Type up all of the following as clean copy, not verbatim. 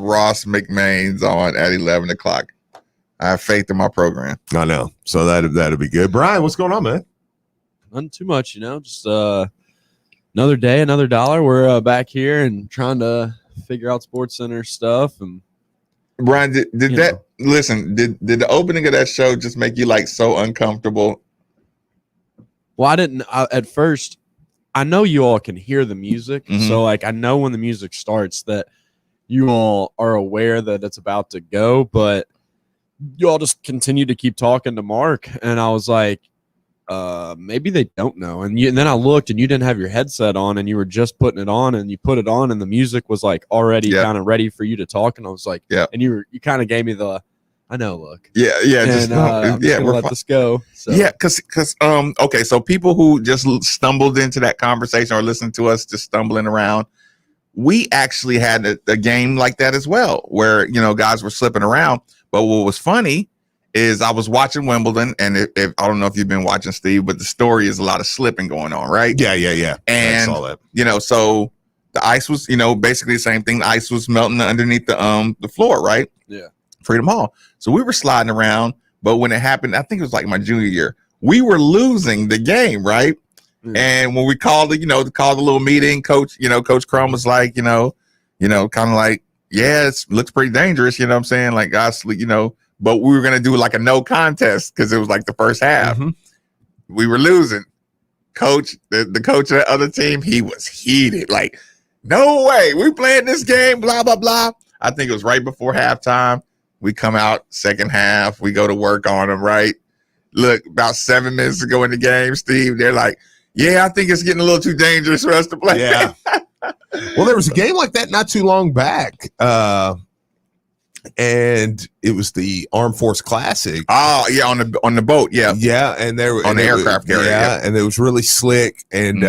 Ross McMains on at 11 o'clock. I have faith in my program. I know. So that'd be good. Brian, what's going on, man? Nothing too much, just another day, another dollar. We're back here and trying to figure out Sports Center stuff. And Brian, did the opening of that show just make you like so uncomfortable? Well, I didn't at first. I know you all can hear the music, so like I know when the music starts that you all are aware that it's about to go, but you all just continue to keep talking to Mark, and I was like, maybe they don't know. And then I looked, and you didn't have your headset on, and you were just putting it on, and you put it on, and the music was like already kind of ready for you to talk, and I was like, and you kind of gave me the, I know, look, and I'm just gonna let this go. So. Yeah, because okay, so people who just stumbled into that conversation or listened to us just stumbling around, we actually had a game like that as well, where guys were slipping around. But what was funny is I was watching Wimbledon, and if I don't know if you've been watching, Steve, but the story is a lot of slipping going on, right? Yeah. And I saw that. So the ice was, basically the same thing. The ice was melting underneath the floor, right? Yeah. Freedom Hall. So we were sliding around, but when it happened, I think it was like my junior year, we were losing the game, right? Mm. And when we called the little meeting, Coach Crum was like, kind of like, yeah, it looks pretty dangerous, you know what I'm saying? Like, guys, but we were going to do like a no contest because it was like the first half. Mm-hmm. We were losing. Coach, the coach of the other team, he was heated. Like, no way, we playing this game, blah, blah, blah. I think it was right before halftime. We come out second half. We go to work on them, right? Look, about 7 minutes to go in the game, Steve, they're like, yeah, I think it's getting a little too dangerous for us to play. Yeah. Well, there was a game like that not too long back, and it was the Armed Force Classic. Oh, yeah, on the boat, yeah, and there on the aircraft carrier, and it was really slick, and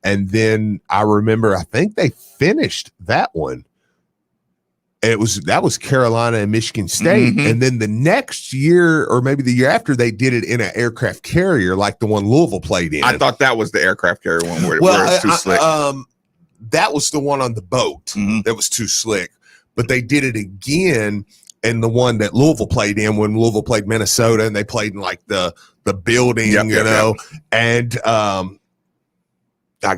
and then I remember I think they finished that one. That was Carolina and Michigan State, and then the next year or maybe the year after they did it in an aircraft carrier like the one Louisville played in. I thought that was the aircraft carrier one where it's too slick. That was the one on the boat that was too slick, but they did it again in the one that Louisville played in when Louisville played Minnesota, and they played in like the building, and I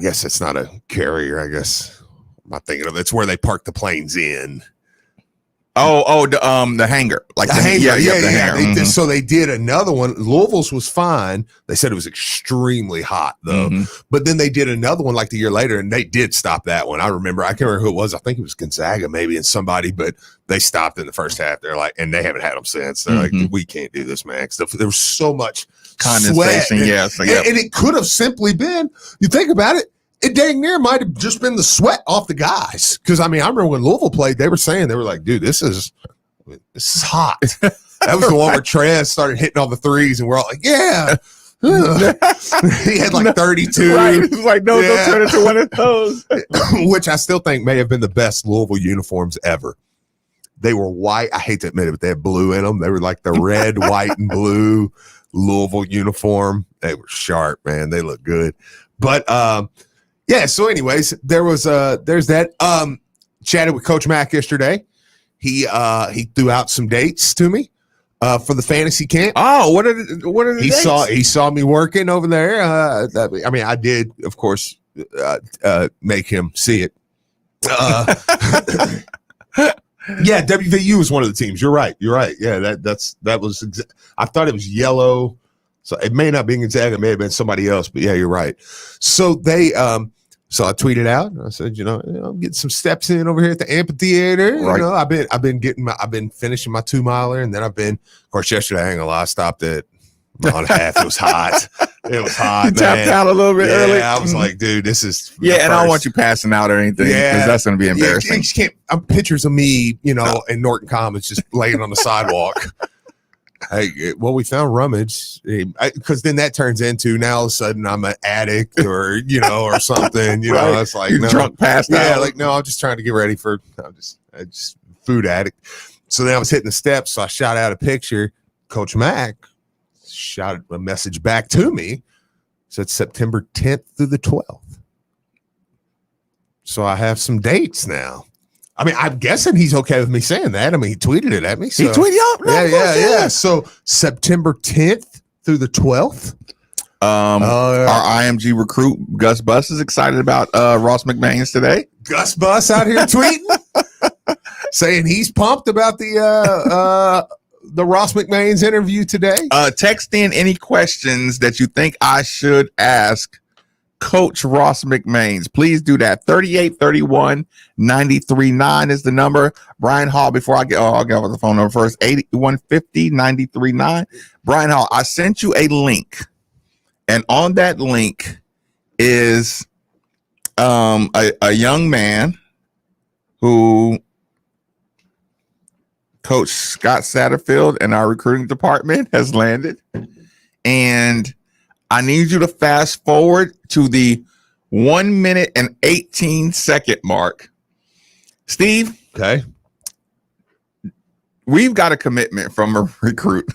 guess it's not a carrier. I guess I'm not thinking of it. It's where they park the planes in. The hangar, like the hangar, the hangar. So they did another one. Louisville's was fine. They said it was extremely hot though, but then they did another one like the year later, and they did stop that one. I remember. I can't remember who it was. I think it was Gonzaga, maybe, and somebody, but they stopped in the first half. They're like, and they haven't had them since. They're like, we can't do this, man. There was so much condensation, sweat, and it could have simply been. You think about it. It dang near might have just been the sweat off the guys. Because, I remember when Louisville played, they were like, dude, this is hot. That was the one where Trez started hitting all the threes, and we're all like, yeah. He had like 32. Right. It's like, no, don't turn into one of those. Which I still think may have been the best Louisville uniforms ever. They were white. I hate to admit it, but they had blue in them. They were like the red, white, and blue Louisville uniform. They were sharp, man. They looked good. But, yeah, so anyways, there's that. Chatted with Coach Mack yesterday. He threw out some dates to me for the fantasy camp. Oh, what are the dates? He saw me working over there. I did, of course, make him see it. Yeah, WVU was one of the teams. You're right. Yeah, that was. I thought it was yellow. So it may not be Gonzaga, it may have been somebody else, but yeah, you're right. So they, so I tweeted out. I said, I'm getting some steps in over here at the amphitheater. Right. I've been finishing my 2-miler, and then of course, yesterday I ain't gonna lie, I stopped at a mile and a half. It was hot. It was hot. You tapped out a little bit early. I was like, dude, this is. Yeah, and I don't want you passing out or anything, because that's gonna be embarrassing. You just can't. Pictures of me, in Norton Commons, just laying on the sidewalk. Hey, well, we found rummage, because then that turns into now all of a sudden I'm an addict or or something. Right. It's like you're drunk, passed out. Yeah, like no, I'm just trying to get ready for. I'm just food addict. So then I was hitting the steps, so I shot out a picture. Coach Mack shot a message back to me. Said September 10th through the 12th. So I have some dates now. I mean, I'm guessing he's okay with me saying that. I mean, he tweeted it at me. So. He tweeted up. No, Yeah. So September 10th through the 12th. Our IMG recruit Gus Bus is excited about Ross McMahon's today. Gus Bus out here tweeting, saying he's pumped about the Ross McMahon's interview today. Text in any questions that you think I should ask Coach Ross McMahon's. Please do that. 3831-939 is the number. Brian Hall, before I'll get with the phone number first. 8150-939. Brian Hall, I sent you a link, and on that link is a young man who Coach Scott Satterfield and our recruiting department has landed, and I need you to fast forward to the 1 minute and 18-second mark. Steve, okay, we've got a commitment from a recruit,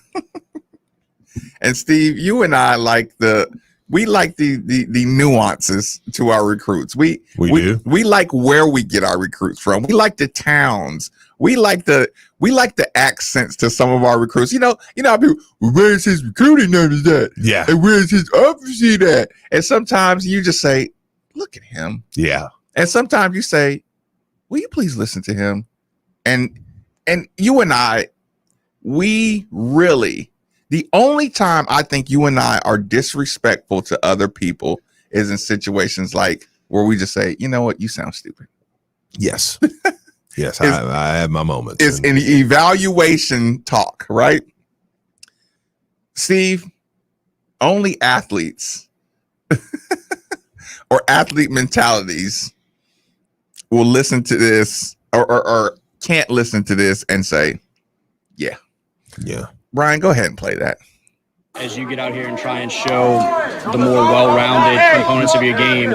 and Steve, you and I like the nuances to our recruits. We do. We like where we get our recruits from. We like the towns. We like the accents to some of our recruits. You know, people, well, where's his recruiting name is that? Yeah. And where's his office at? And sometimes you just say, look at him. Yeah. And sometimes you say, will you please listen to him? And you and I, we really, the only time I think you and I are disrespectful to other people is in situations like where we just say, you know what, you sound stupid. Yes. Yes, I have my moments. It's an evaluation talk, right? Steve, only athletes or athlete mentalities will listen to this or can't listen to this and say, yeah. Brian, go ahead and play that. As you get out here and try and show the more well-rounded components of your game,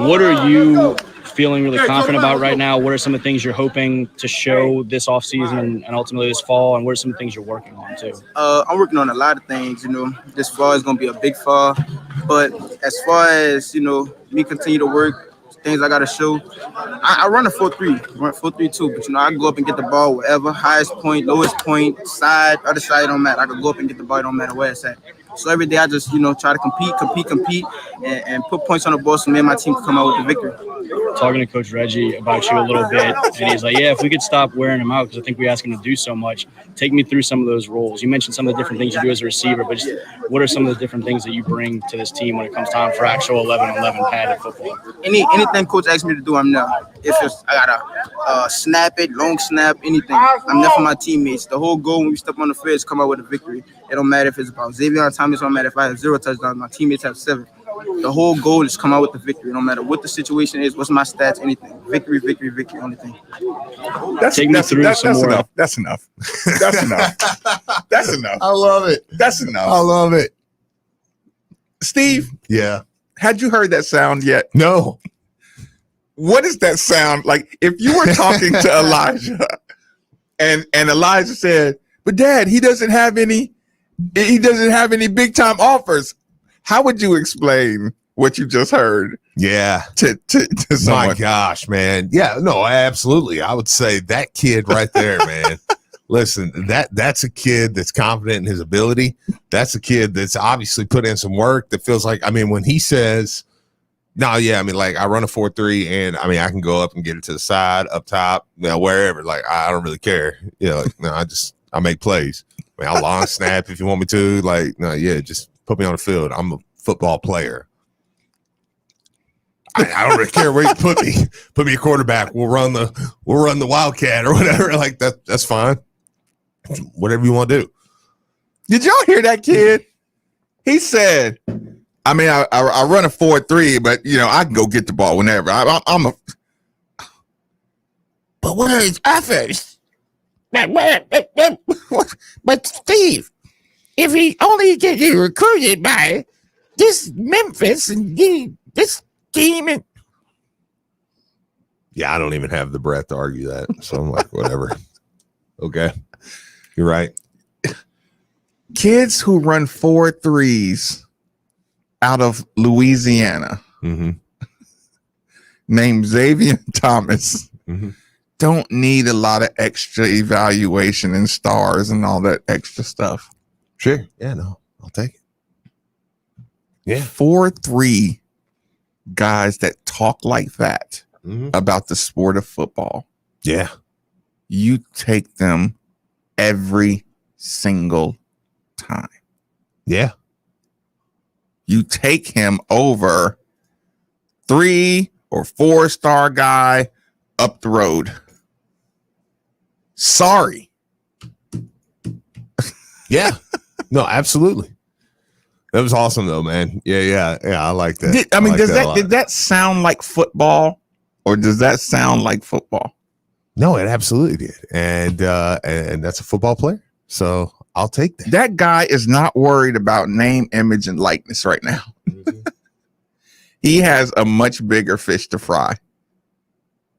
what are you feeling really confident about right now? What are some of the things you're hoping to show this offseason and ultimately this fall? And what are some things you're working on too? I'm working on a lot of things. This fall is going to be a big fall. But as far as, me continue to work, things I got to show, I run a 4-3, run 4-3-2. But, I can go up and get the ball wherever, highest point, lowest point, side, other side, don't matter. I can go up and get the ball, don't matter where it's at. So every day I just, try to compete, and put points on the board so me and my team can come out with the victory. Talking to Coach Reggie about you a little bit, and he's like, yeah, if we could stop wearing him out, because I think we ask him to do so much. Take me through some of those roles. You mentioned some of the different things you do as a receiver, but just what are some of the different things that you bring to this team when it comes time for actual 11-on-11 padded football? Anything coach asks me to do, I'm there. If it's, I gotta snap it, long snap, anything. I'm there for my teammates. The whole goal when we step on the field is come out with a victory. It don't matter if it's about Xavier Thomas, it don't matter if I have 0 touchdowns, my teammates have 7. The whole goal is come out with the victory. No matter what the situation is, what's my stats, anything. Victory, only thing. Take me through some more. Enough. That's enough. That's enough. That's enough. I love it. That's enough. I love it. Steve? Yeah. Had you heard that sound yet? No. What is that sound like? If you were talking to Elijah and Elijah said, but Dad, he doesn't have any big time offers. How would you explain what you just heard? Yeah. To someone? My gosh, man. Yeah, no, absolutely. I would say that kid right there, man. Listen, that's a kid that's confident in his ability. That's a kid that's obviously put in some work that feels like, when he says, no, yeah, I run a 4-3 and I can go up and get it to the side, up top, wherever. I don't really care. I make plays. I'll long snap if you want me to. Just put me on the field. I'm a football player. I don't really care where you put me. Put me a quarterback. We'll run the Wildcat or whatever. That's fine. Whatever you want to do. Did y'all hear that kid? He said, I run a 4-3, but I can go get the ball whenever. But where is offense? But Steve, if he only gets recruited by this Memphis and this team, and I don't even have the breath to argue that. So I'm like, whatever. Okay, you're right. Kids who run 4-3s out of Louisiana, named Xavier Thomas, don't need a lot of extra evaluation and stars and all that extra stuff. Sure. Yeah, no, I'll take it. Yeah. 4-3 guys that talk like that Mhm. about the sport of football. Yeah. You take them every single time. Yeah. You take him over 3 or 4-star guy up the road. Sorry. Yeah. No, absolutely. That was awesome though, man. Yeah. I like that. Did that sound like football, or does that sound like football? No, it absolutely did. And that's a football player. So I'll take that. That guy is not worried about name, image, and likeness right now. He has a much bigger fish to fry.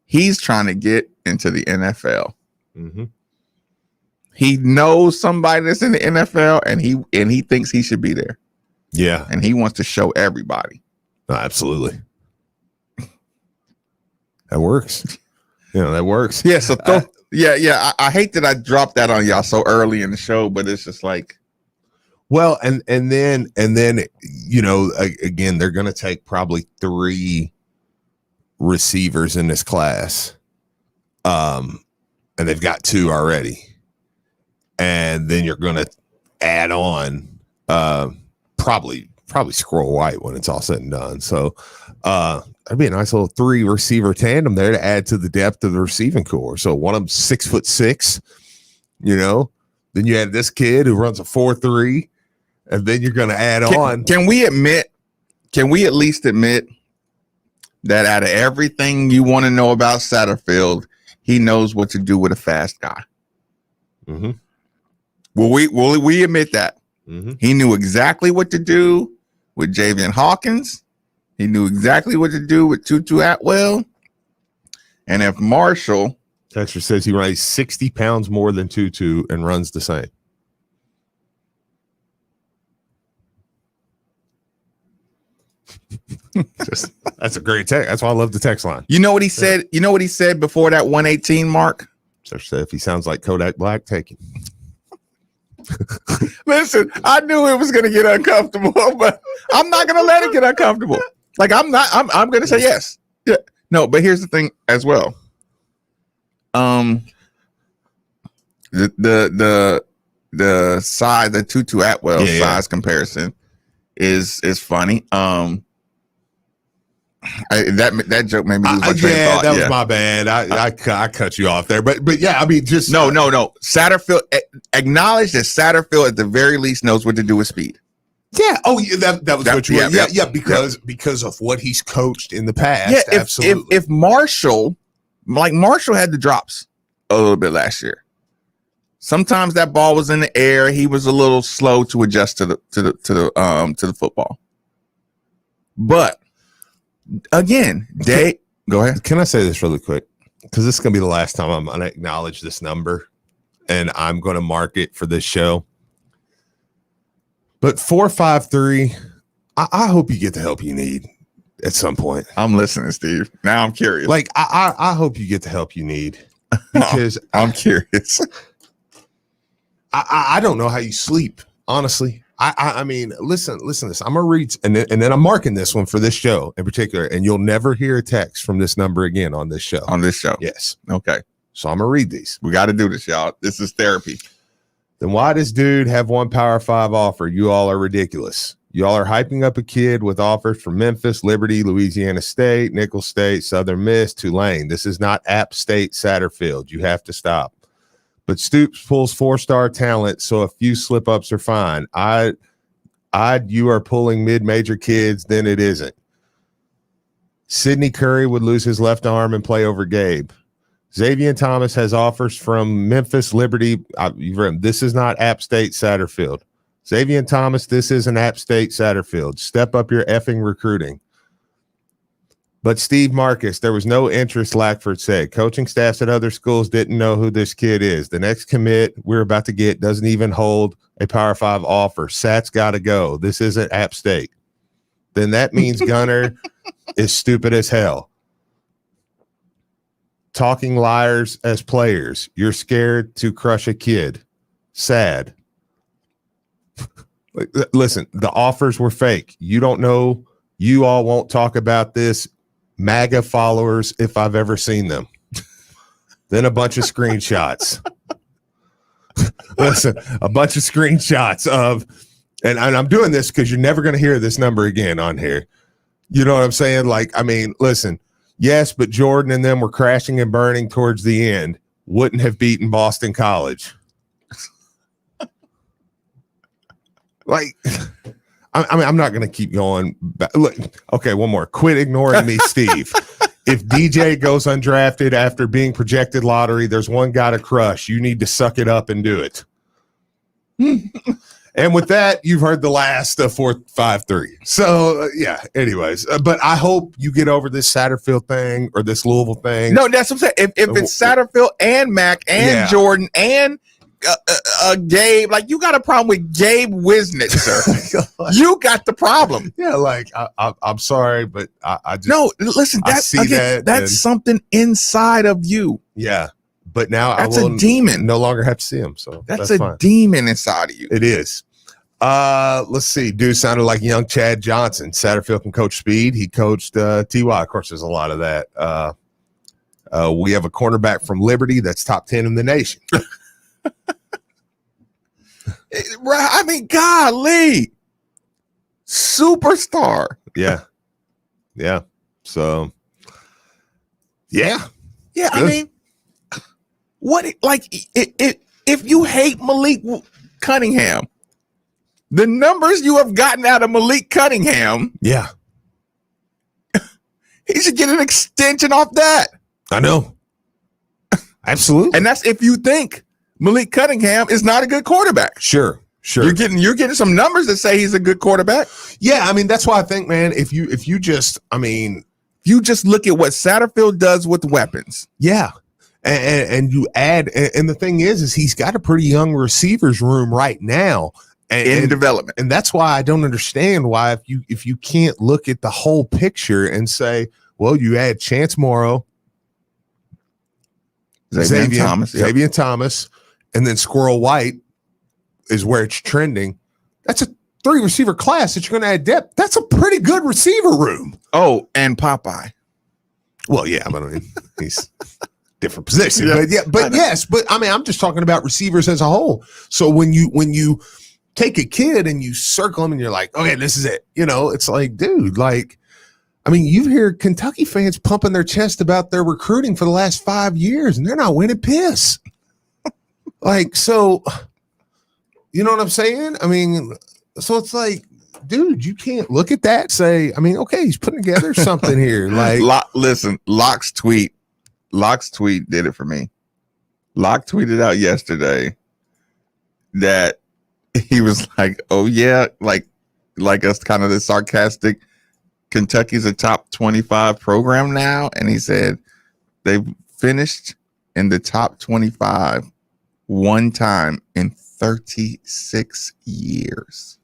He's trying to get into the NFL. Mm-hmm. He knows somebody that's in the NFL, and he thinks he should be there. Yeah. And he wants to show everybody. No, absolutely. That works. That works. Yeah. So I hate that I dropped that on y'all so early in the show, but it's just like, well, and then again, they're going to take probably 3 receivers in this class, and they've got 2 already, and then you're going to add on probably Squirrel White when it's all said and done. So that'd be a nice little 3 receiver tandem there to add to the depth of the receiving core. So one of them 6'6", then you add this kid who runs a 4.3, and then you're going to add on. Can we at least admit that out of everything you want to know about Satterfield, he knows what to do with a fast guy? Mm-hmm. Will we admit that? Mm-hmm. He knew exactly what to do with Javian Hawkins. He knew exactly what to do with Tutu Atwell. And if Marshall... Texter says he weighs 60 pounds more than Tutu and runs the same. That's a great text. That's why I love the text line. You know what he said? You know what he said before that 118 mark? Texter said if he sounds like Kodak Black, take him. Listen, I knew it was going to get uncomfortable, but I'm not going to let it get uncomfortable. Like I'm going to say yes. Yeah. No, but here's the thing as well. The size, the Tutu Atwell size comparison is funny. That joke made me lose my train of thought. That was my bad. I cut you off there, but yeah, I mean, just no. Satterfield, acknowledge that Satterfield at the very least knows what to do with speed. Yeah. Oh, yeah. That was what you were. Yeah. Because of what he's coached in the past. Yeah. Absolutely. If Marshall had the drops a little bit last year. Sometimes that ball was in the air. He was a little slow to adjust to the football. But again, go ahead. Can I say this really quick? Because this is going to be the last time I'm going to acknowledge this number, and I'm going to mark it for this show. But 4.53, I hope you get the help you need at some point. I'm listening, Steve. Now I'm curious. Like I hope you get the help you need because I'm curious. I don't know how you sleep, honestly. I mean, listen to this. I'm gonna read, and then I'm marking this one for this show in particular, and you'll never hear a text from this number again on this show. On this show, yes. Okay. So I'm gonna read these. We got to do this, y'all. This is therapy. Then why does dude have one Power 5 offer? You all are ridiculous. You all are hyping up a kid with offers from Memphis, Liberty, Louisiana State, Nicholls State, Southern Miss, Tulane. This is not App State Satterfield. You have to stop. But Stoops pulls 4-star talent, so a few slip-ups are fine. You are pulling mid-major kids, then it isn't. Sidney Curry would lose his left arm and play over Gabe. Xavier Thomas has offers from Memphis, Liberty. This is not App State Satterfield. Xavier Thomas, this isn't App State Satterfield. Step up your effing recruiting. But Steve Marcus, there was no interest, Lackford said. Coaching staffs at other schools didn't know who this kid is. The next commit we're about to get doesn't even hold a Power 5 offer. Sat's got to go. This isn't App State. Then that means Gunner is stupid as hell. talking liars as players. You're scared to crush a kid. Sad. Listen, the offers were fake. You don't know. You all won't talk about this. MAGA followers, if I've ever seen them. Then a bunch of screenshots. Listen, a bunch of screenshots of, and I'm doing this because you're never going to hear this number again on here. You know what I'm saying? Like, I mean, listen, yes, but Jordan and them were crashing and burning towards the end. Wouldn't have beaten Boston College. Like, I mean, I'm not going to keep going. Look, okay, one more. Quit ignoring me, Steve. If DJ goes undrafted after being projected lottery, there's one guy to crush. You need to suck it up and do it. And with that, you've heard the last 4-5-3. So, yeah, anyways. But I hope you get over this Satterfield thing or this Louisville thing. No, that's what I'm saying. If it's Satterfield and Mac and Jordan and Gabe, like, you got a problem with Gabe Wisnitz, sir. You got the problem. Yeah, like, I'm sorry, but I just. No, listen, that's something inside of you. Yeah. But now that's I will a demon. No longer have to see him. So that's a fine. Demon inside of you. It is. Let's see. Dude sounded like young Chad Johnson. Satterfield can coach speed. He coached TY. Of course, there's a lot of that. We have a cornerback from Liberty that's top 10 in the nation. Right. I mean, golly. Superstar. Yeah. Yeah. So, yeah. Yeah. Good. I mean, what, like, if you hate Malik Cunningham, the numbers you have gotten out of Malik Cunningham, yeah, he should get an extension off that. I know. Absolutely. And that's if you think Malik Cunningham is not a good quarterback. Sure. You're getting some numbers that say he's a good quarterback. Yeah, I mean, that's why I think, man, if you just look at what Satterfield does with weapons. Yeah. And you add, and the thing is he's got a pretty young receivers room right now in development. And that's why I don't understand why if you can't look at the whole picture and say, well, you add Chance Morrow, Xavier Thomas, and then Squirrel White is where it's trending. That's a 3 receiver class that you're going to add depth. That's a pretty good receiver room. Oh, and Popeye. Well, yeah, I mean, he's different position, but yes, but I mean, I'm just talking about receivers as a whole. So when you take a kid and you circle him and you're like, okay, this is it, you know, it's like, dude, like, I mean, you hear Kentucky fans pumping their chest about their recruiting for the last 5 years and they're not winning piss. Like, so, you know what I'm saying? I mean, so it's like, dude, you can't look at that, say, I mean, okay, he's putting together something here. Like, listen, Locke's tweet did it for me. Locke tweeted out yesterday that he was like, oh yeah, like us, kind of this sarcastic, Kentucky's a top 25 program now. And he said they've finished in the top 25 one time in 36 years.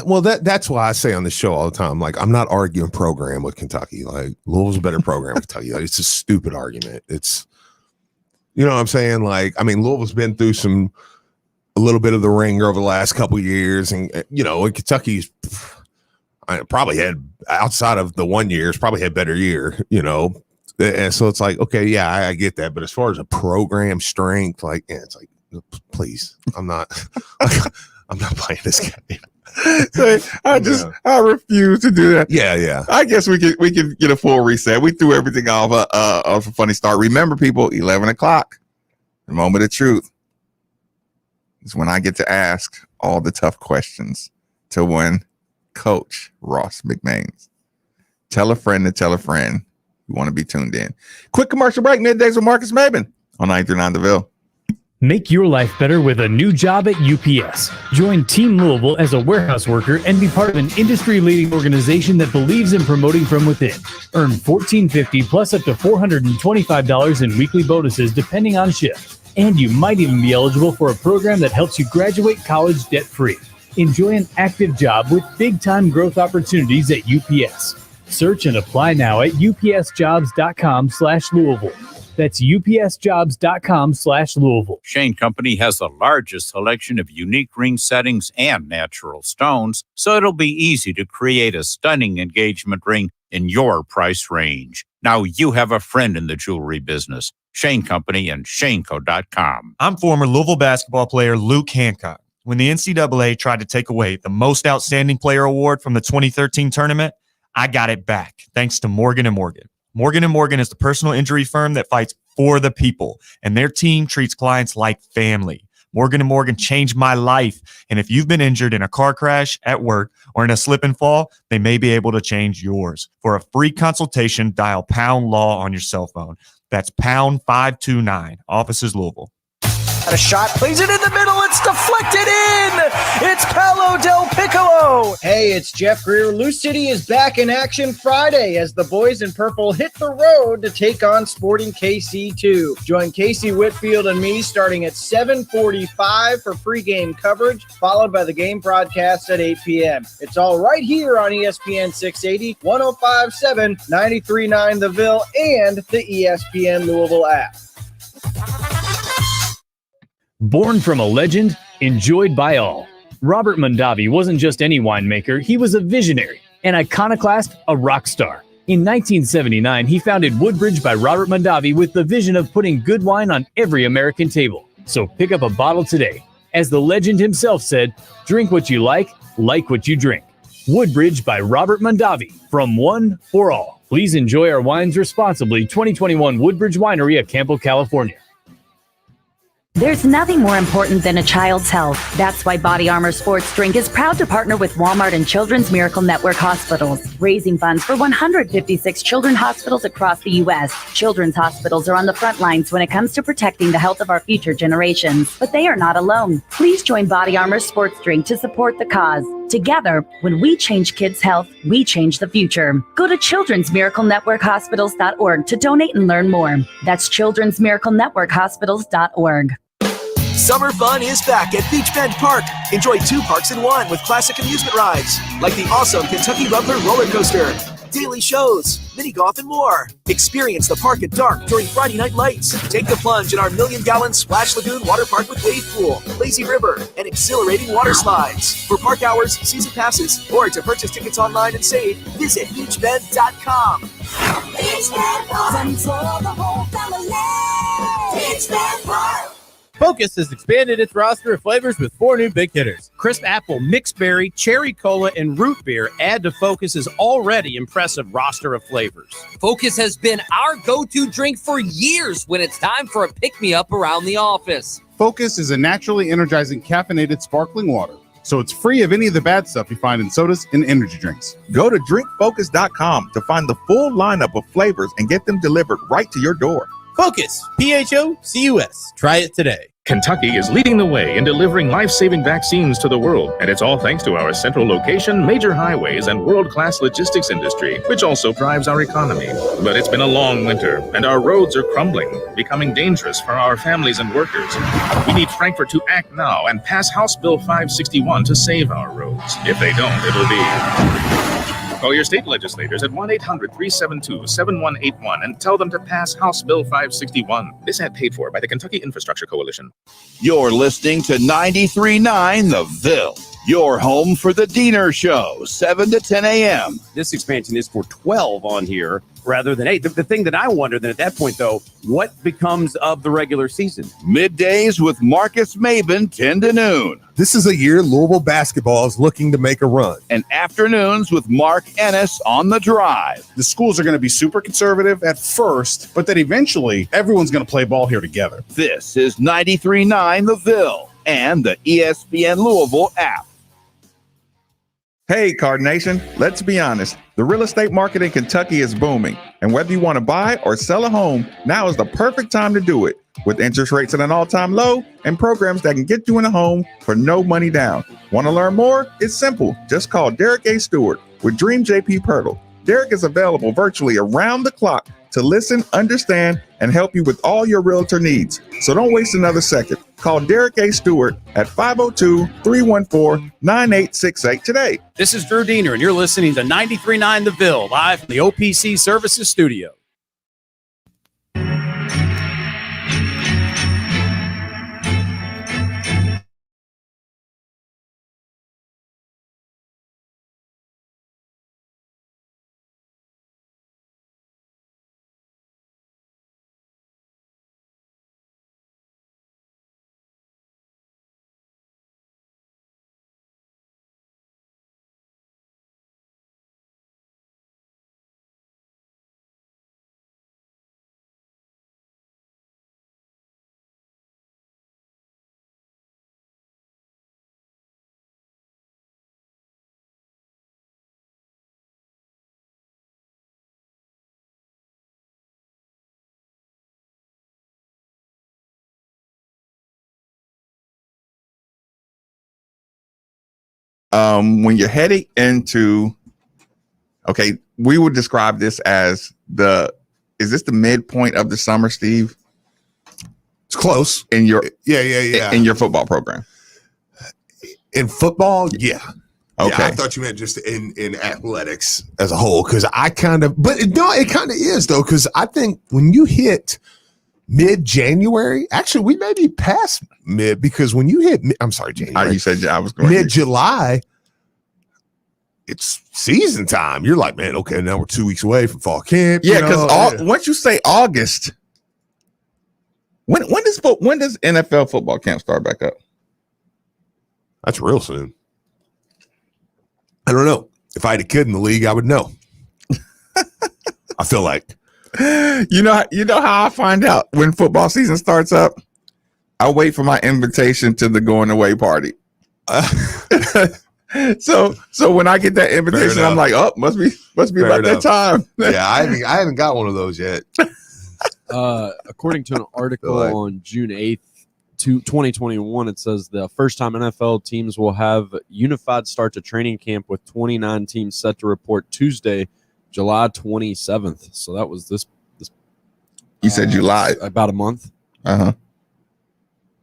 Well, that's why I say on the show all the time, like, I'm not arguing program with Kentucky. Like, Louisville's a better program with Kentucky. Like, it's a stupid argument. It's, you know what I'm saying? Like, I mean, Louisville's been through a little bit of the ringer over the last couple of years. And, you know, Kentucky's probably had, outside of the 1 year, probably had better year, you know? And so it's like, okay, yeah, I get that. But as far as a program strength, like, yeah, it's like, please, I'm not playing this game. So I refuse to do that. Yeah. I guess we could get a full reset. We threw everything off a funny start. Remember, people, 11 o'clock, the moment of truth is when I get to ask all the tough questions to one Coach Ross McMains. Tell a friend to tell a friend you want to be tuned in. Quick commercial break, middays with Marcus Maben on 939 The Ville. Make your life better with a new job at UPS. Join Team Louisville as a warehouse worker and be part of an industry-leading organization that believes in promoting from within. Earn $14.50 plus up to $425 in weekly bonuses depending on shift. And you might even be eligible for a program that helps you graduate college debt-free. Enjoy an active job with big-time growth opportunities at UPS. Search and apply now at upsjobs.com/Louisville. That's upsjobs.com/Louisville. Shane Company has the largest selection of unique ring settings and natural stones, so it'll be easy to create a stunning engagement ring in your price range. Now you have a friend in the jewelry business. Shane Company and shaneco.com. I'm former Louisville basketball player Luke Hancock. When the NCAA tried to take away the Most Outstanding Player Award from the 2013 tournament, I got it back thanks to Morgan & Morgan. Morgan & Morgan is the personal injury firm that fights for the people, and their team treats clients like family. Morgan & Morgan changed my life, and if you've been injured in a car crash, at work, or in a slip and fall, they may be able to change yours. For a free consultation, dial #LAW on your cell phone. That's #529, offices Louisville. A shot, plays it in the middle, it's deflected in! It's Paolo Del Piccolo! Hey, it's Jeff Greer. Lou City is back in action Friday as the boys in purple hit the road to take on Sporting KC2. Join Casey Whitfield and me starting at 7:45 for pregame coverage, followed by the game broadcast at 8 p.m. It's all right here on ESPN 680, 105.7, 93.9 The Ville, and the ESPN Louisville app. Born from a legend, enjoyed by all. Robert Mondavi wasn't just any winemaker, he was a visionary, an iconoclast, a rock star. In 1979, he founded Woodbridge by Robert Mondavi with the vision of putting good wine on every American table. So pick up a bottle today. As the legend himself said, drink what you like what you drink. Woodbridge by Robert Mondavi, from one for all. Please enjoy our wines responsibly. 2021 Woodbridge Winery of Campbell, California. There's nothing more important than a child's health. That's why Body Armor Sports Drink is proud to partner with Walmart and Children's Miracle Network Hospitals, raising funds for 156 children's hospitals across the U.S. Children's hospitals are on the front lines when it comes to protecting the health of our future generations. But they are not alone. Please join Body Armor Sports Drink to support the cause. Together, when we change kids' health, we change the future. Go to childrensmiraclenetworkhospitals.org to donate and learn more. That's childrensmiraclenetworkhospitals.org. Summer fun is back at Beach Bend Park. Enjoy 2 parks in 1 with classic amusement rides, like the awesome Kentucky Butler roller coaster, daily shows, mini golf, and more. Experience the park at dark during Friday night lights. Take the plunge in our 1,000,000-gallon Splash Lagoon water park with wave pool, lazy river, and exhilarating water slides. For park hours, season passes, or to purchase tickets online and save, visit beachbend.com. Beach Bend Park. For the whole family. Beach Bend Park. Focus has expanded its roster of flavors with 4 new big hitters. Crisp apple, mixed berry, cherry cola, and root beer add to Focus's already impressive roster of flavors. Focus has been our go-to drink for years when it's time for a pick-me-up around the office. Focus is a naturally energizing caffeinated sparkling water, so it's free of any of the bad stuff you find in sodas and energy drinks. Go to drinkfocus.com to find the full lineup of flavors and get them delivered right to your door. Focus, PHOCUS. Try it today. Kentucky is leading the way in delivering life-saving vaccines to the world, and it's all thanks to our central location, major highways, and world-class logistics industry, which also drives our economy. But it's been a long winter, and our roads are crumbling, becoming dangerous for our families and workers. We need Frankfort to act now and pass House Bill 561 to save our roads. If they don't, it'll be... Call your state legislators at 1-800-372-7181 and tell them to pass House Bill 561. This ad paid for by the Kentucky Infrastructure Coalition. You're listening to 93.9 The Ville, your home for the Diener Show, 7 to 10 a.m. This expansion is for 12 on here rather than 8. The thing that I wonder then at that point, though, what becomes of the regular season? Middays with Marcus Maben, 10 to noon. This is a year Louisville basketball is looking to make a run. And afternoons with Mark Ennis on The Drive. The schools are going to be super conservative at first, but then eventually everyone's going to play ball here together. This is 93.9 The Ville and the ESPN Louisville app. Hey, Card Nation, let's be honest. The real estate market in Kentucky is booming, and whether you want to buy or sell a home, now is the perfect time to do it. With interest rates at an all-time low and programs that can get you in a home for no money down. Want to learn more? It's simple. Just call Derek A. Stewart with Dream JP Pirtle. Derek is available virtually around the clock to listen, understand, and help you with all your realtor needs. So don't waste another second. Call Derek A. Stewart at 502-314-9868 today. This is Drew Diener, and you're listening to 93.9 The Ville, live from the OPC Services Studio. When you're heading into, okay, we would describe this as is this the midpoint of the summer, Steve? It's close. In your yeah. In your football program. In football, yeah. Okay. Yeah, I thought you meant just in athletics as a whole, because I kind of, but no, it kind of is though, because I think when you hit mid-January, actually we may be past mid, because when you hit, I'm sorry, January. You said I was going mid-July, it's season time. You're like, man, okay, now we're 2 weeks away from fall camp. Yeah, because once you say August, when does NFL football camp start back up? That's real soon. I don't know. If I had a kid in the league, I would know. I feel like. You know how I find out when football season starts up? I wait for my invitation to the going away party. So when I get that invitation, I'm like, oh, must be Fair about enough. that time. Yeah, I haven't got one of those yet. According to an article on June 8th, 2021, it says the first time NFL teams will have unified start to training camp, with 29 teams set to report Tuesday, July 27th. So that was this. You said July, about a month.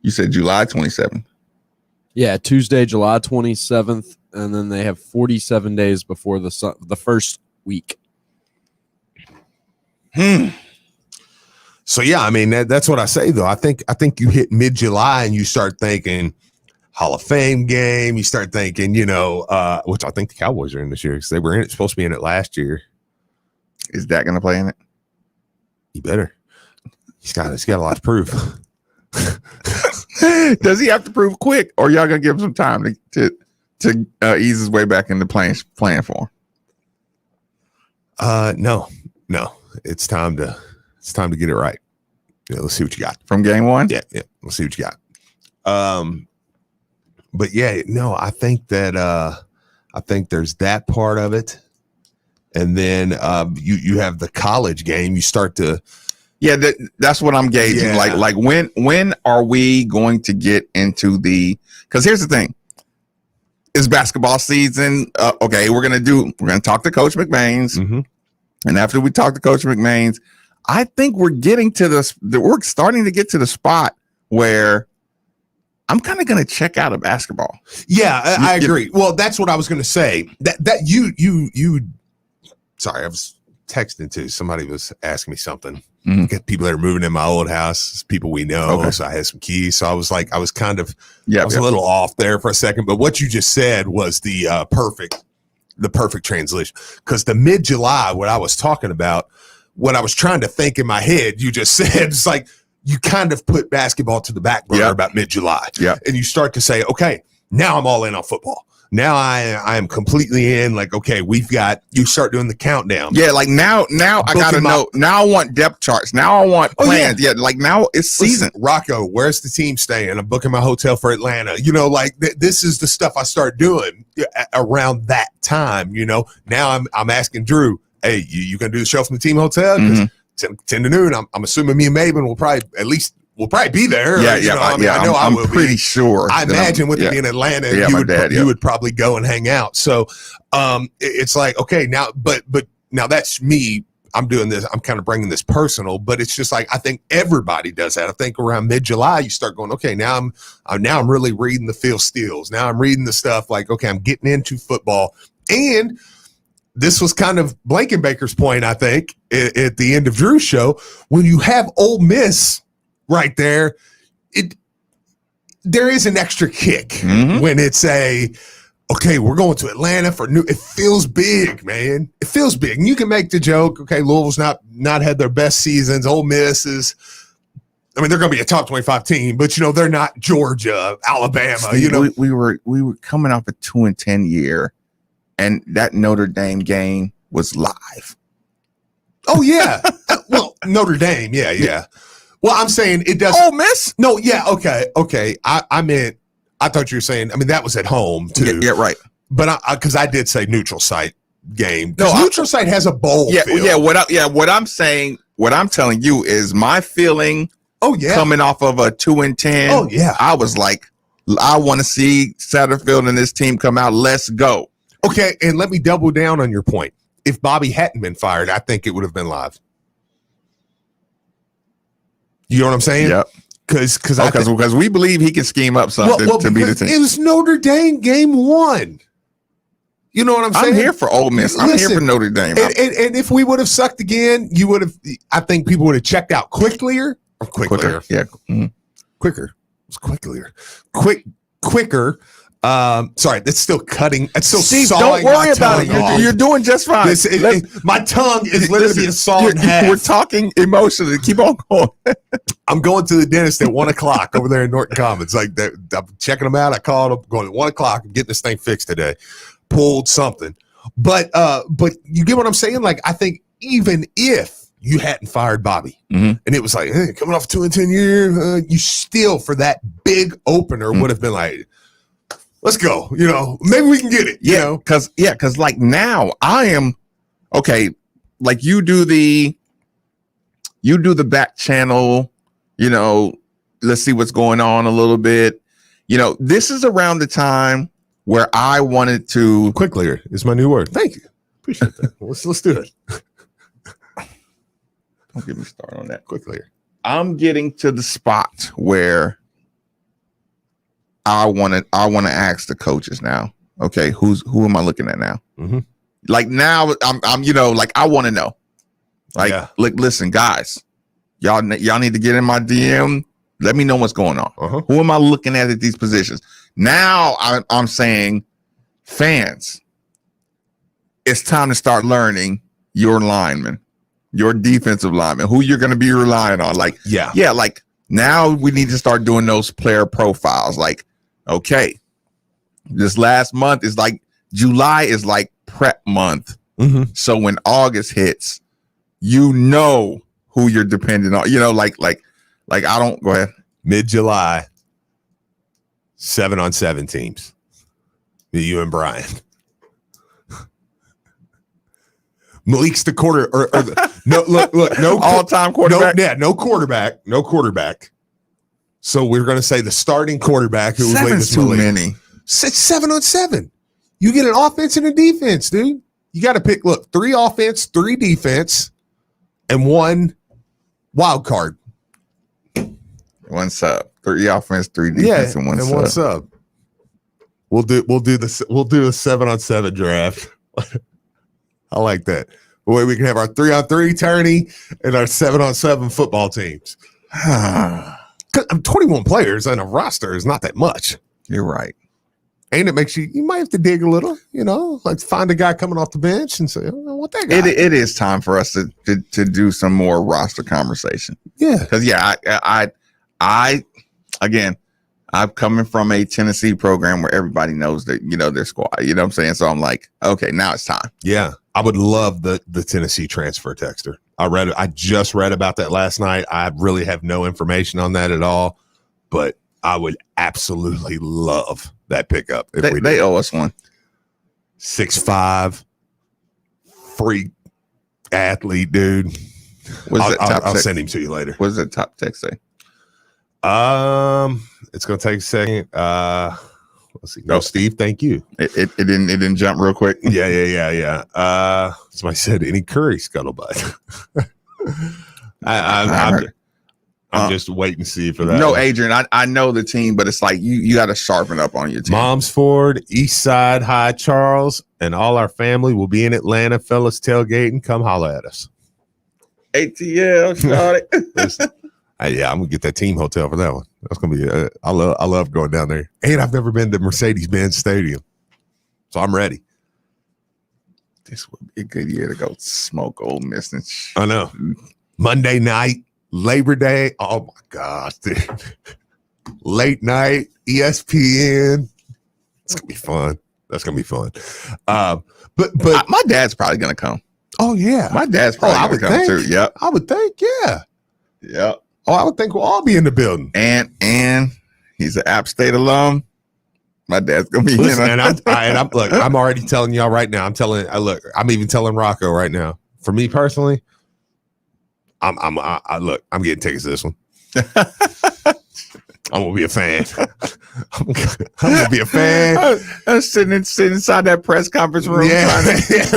You said July 27th. Yeah, Tuesday, July 27th, and then they have 47 days before the first week. So yeah, I mean that's what I say though. I think you hit mid-July and you start thinking Hall of Fame game. You start thinking, which I think the Cowboys are in this year because they were supposed to be in it last year. Is Dak going to play in it? He better. He's got a lot to prove. Does he have to prove quick, or y'all gonna give him some time to ease his way back into playing for him? No. It's time to get it right. Yeah, let's see what you got from game one. Yeah. Let's see what you got. But yeah, no, I think that I think there's that part of it, and then you have the college game. You start to. Yeah, that's what I'm gauging. Yeah. Like when are we going to get into because here's the thing. It's basketball season. Okay, we're gonna talk to Coach McMains. Mm-hmm. And after we talk to Coach McMains, I think we're starting to get to the spot where I'm kind of gonna check out of basketball. Yeah, I agree. Well, that's what I was gonna say. That you sorry, I was texting to somebody was asking me something. Mm-hmm. Get people that are moving in my old house, people we know. Okay. So I had some keys. So I was a little off there for a second. But what you just said was the perfect translation. Because the mid-July, what I was talking about, what I was trying to think in my head, you just said, it's like you kind of put basketball to the back burner about mid-July. Yeah. And you start to say, okay, now I'm all in on football. Now I am completely in. Like, okay, you start doing the countdown. Yeah, like now I gotta know. Now I want depth charts. Now I want plans. Yeah, like now it's season. Listen, Rocco, where's the team staying? I'm booking my hotel for Atlanta. This is the stuff I start doing around that time. Now I'm asking Drew, hey, you gonna do the show from the team hotel? Because 10 to noon, I'm assuming me and Maven will probably be there. I will be. Pretty sure. I imagine with it being Atlanta, you would probably go and hang out. So it's like, okay, now, but now that's me I'm doing this. I'm kind of bringing this personal, but it's just like I think everybody does that. I think around mid-July you start going, okay, now I'm really reading the Phil Steels. Now I'm reading the stuff like, okay, I'm getting into football. And this was kind of Blankenbaker's point, I think, at the end of Drew's show. When you have Ole Miss right there, there is an extra kick when it's okay, we're going to Atlanta for new. It feels big, man. It feels big. And you can make the joke, okay, Louisville's not had their best seasons. Ole Miss is, I mean, they're going to be a top 25 team, but they're not Georgia, Alabama. Steve, we were coming off a 2-10 year, and that Notre Dame game was live. Oh yeah, well, Notre Dame, yeah. Well, I'm saying it does. Ole Miss? No, yeah, okay. I thought you were saying. I mean, that was at home too. Yeah, right. But because I did say neutral site game. No, neutral site has a bowl. Yeah, field. What I'm saying, what I'm telling you is my feeling. Oh yeah, coming off of a 2-10. Oh yeah, I was like, I want to see Satterfield and this team come out. Let's go. Okay, and let me double down on your point. If Bobby hadn't been fired, I think it would have been live. You know what I'm saying? Yep. Because we believe he can scheme up something to beat the team. It was Notre Dame game 1. You know what I'm saying? I'm here for Ole Miss. I'm here for Notre Dame. And if we would have sucked again, you would have. I think people would have checked out quicker. Yeah. Mm-hmm. Quicker. It was quicker. Sorry, that's still cutting. It's still Steve, sawing. Don't worry about it. You're doing just fine. My tongue is literally being sawed in half. We're talking emotionally. Keep on going. I'm going to the dentist at 1:00 over there in Norton Commons. Like I'm checking them out. I called them, going at 1:00. I'm getting this thing fixed today. Pulled something, but you get what I'm saying. Like I think even if you hadn't fired Bobby, and it was like, hey, coming off a 2-10 year, you still for that big opener would have been like, let's go. Maybe we can get it. Because like now I am okay. Like you do the back channel. Let's see what's going on a little bit. This is around the time where I wanted to. Quicklier is my new word. Thank you. Appreciate that. Let's do it. Don't get me started on that. Quicklier. I'm getting to the spot where I want to ask the coaches now. Okay, who am I looking at now? Mm-hmm. Like now, I'm like I want to know. Like, look, listen, guys, y'all need to get in my DM. Let me know what's going on. Who am I looking at these positions? Now I'm saying, fans, it's time to start learning your linemen, your defensive linemen, who you're going to be relying on. Like, like now we need to start doing those player profiles. Like, okay, this last month is like July is like prep month. So when August hits, who you're depending on. Like I don't go ahead. Mid-July, 7-on-7 teams. You and Brian. Malik's the quarter no all-time quarterback. No quarterback. So we're going to say the starting quarterback who was Seven's too Malik. many. It's 7-on-7. You get an offense and a defense, dude. You got to pick. Look, 3 offense, 3 defense, and 1 wild card. 1 sub. 3 offense, 3 defense, and 1 sub. We'll do the 7-on-7 draft. I like that. The way we can have our 3-on-3 tourney and our 7-on-7 football teams. 21 players on a roster is not that much. You're right. And it makes you might have to dig a little, like find a guy coming off the bench and say, I don't know what that guy. It is time for us to do some more roster conversation. Yeah. Because I again, I'm coming from a Tennessee program where everybody knows that, their squad, you know what I'm saying? So I'm like, okay, now it's time. Yeah. I would love the Tennessee transfer texter. I just read about that last night. I really have no information on that at all, but I would absolutely love that pickup. If they owe us one. 6'5", freak athlete, dude. I'll send him to you later. What does that top text say? It's gonna take a second. Let's see. No, Steve, thank you. It didn't jump real quick. Yeah. Somebody said any curry scuttlebutt. I'm just waiting to see for that. No, Adrian, I know the team, but it's like you got to sharpen up on your team. Moms Ford, East Side High Charles, and all our family will be in Atlanta. Fellas tailgating. Come holler at us. ATL, started. Yeah, I'm gonna get that team hotel for that one. That's gonna be. I love going down there, and I've never been to Mercedes-Benz Stadium, so I'm ready. This would be a good year to go smoke Ole Miss. I know. Monday night, Labor Day. Oh my gosh, dude. Late night, ESPN. It's gonna be fun. That's gonna be fun. But my dad's probably gonna come. Oh yeah, my dad's probably gonna come too. Yep, I would think. Yeah. Yep. Oh, I would think we'll all be in the building. And he's an App State alum. My dad's gonna be Listen, in. And I'm already telling y'all right now. I'm even telling Rocco right now. For me personally, I'm getting tickets to this one. I'm gonna be a fan. I'm gonna be a fan. I'm sitting inside that press conference room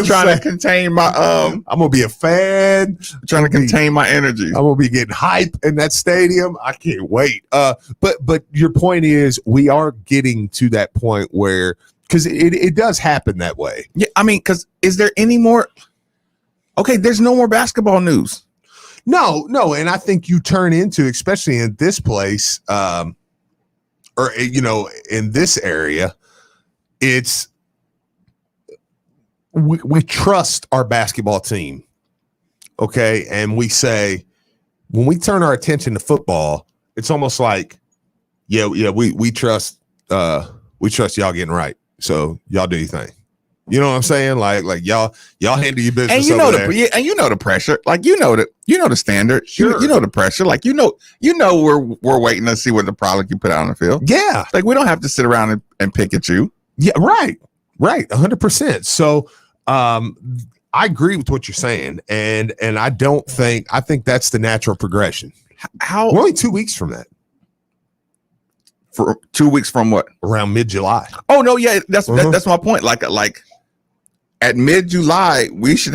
trying to contain my I'm gonna be a fan. Trying to contain my energy. I'm gonna be getting hype in that stadium. I can't wait. But your point is we are getting to that point where because it does happen that way. Yeah, I mean, because is there any more? Okay, there's no more basketball news. No, and I think you turn into, especially in this place, or in this area, it's we trust our basketball team, okay, and we say when we turn our attention to football, it's almost like, we trust y'all getting right, so y'all do your thing. You know what I'm saying? Like y'all handle your business. And you know the pressure. Like you know the standard. Sure. You know the pressure. Like you know we're waiting to see what the product you put out on the field. Yeah. Like we don't have to sit around and pick at you. Yeah, right. 100%. So I agree with what you're saying. And I think that's the natural progression. How we're only 2 weeks from that. For 2 weeks from what? Around mid-July. Oh no, yeah, that's my point. Like at mid-July, we should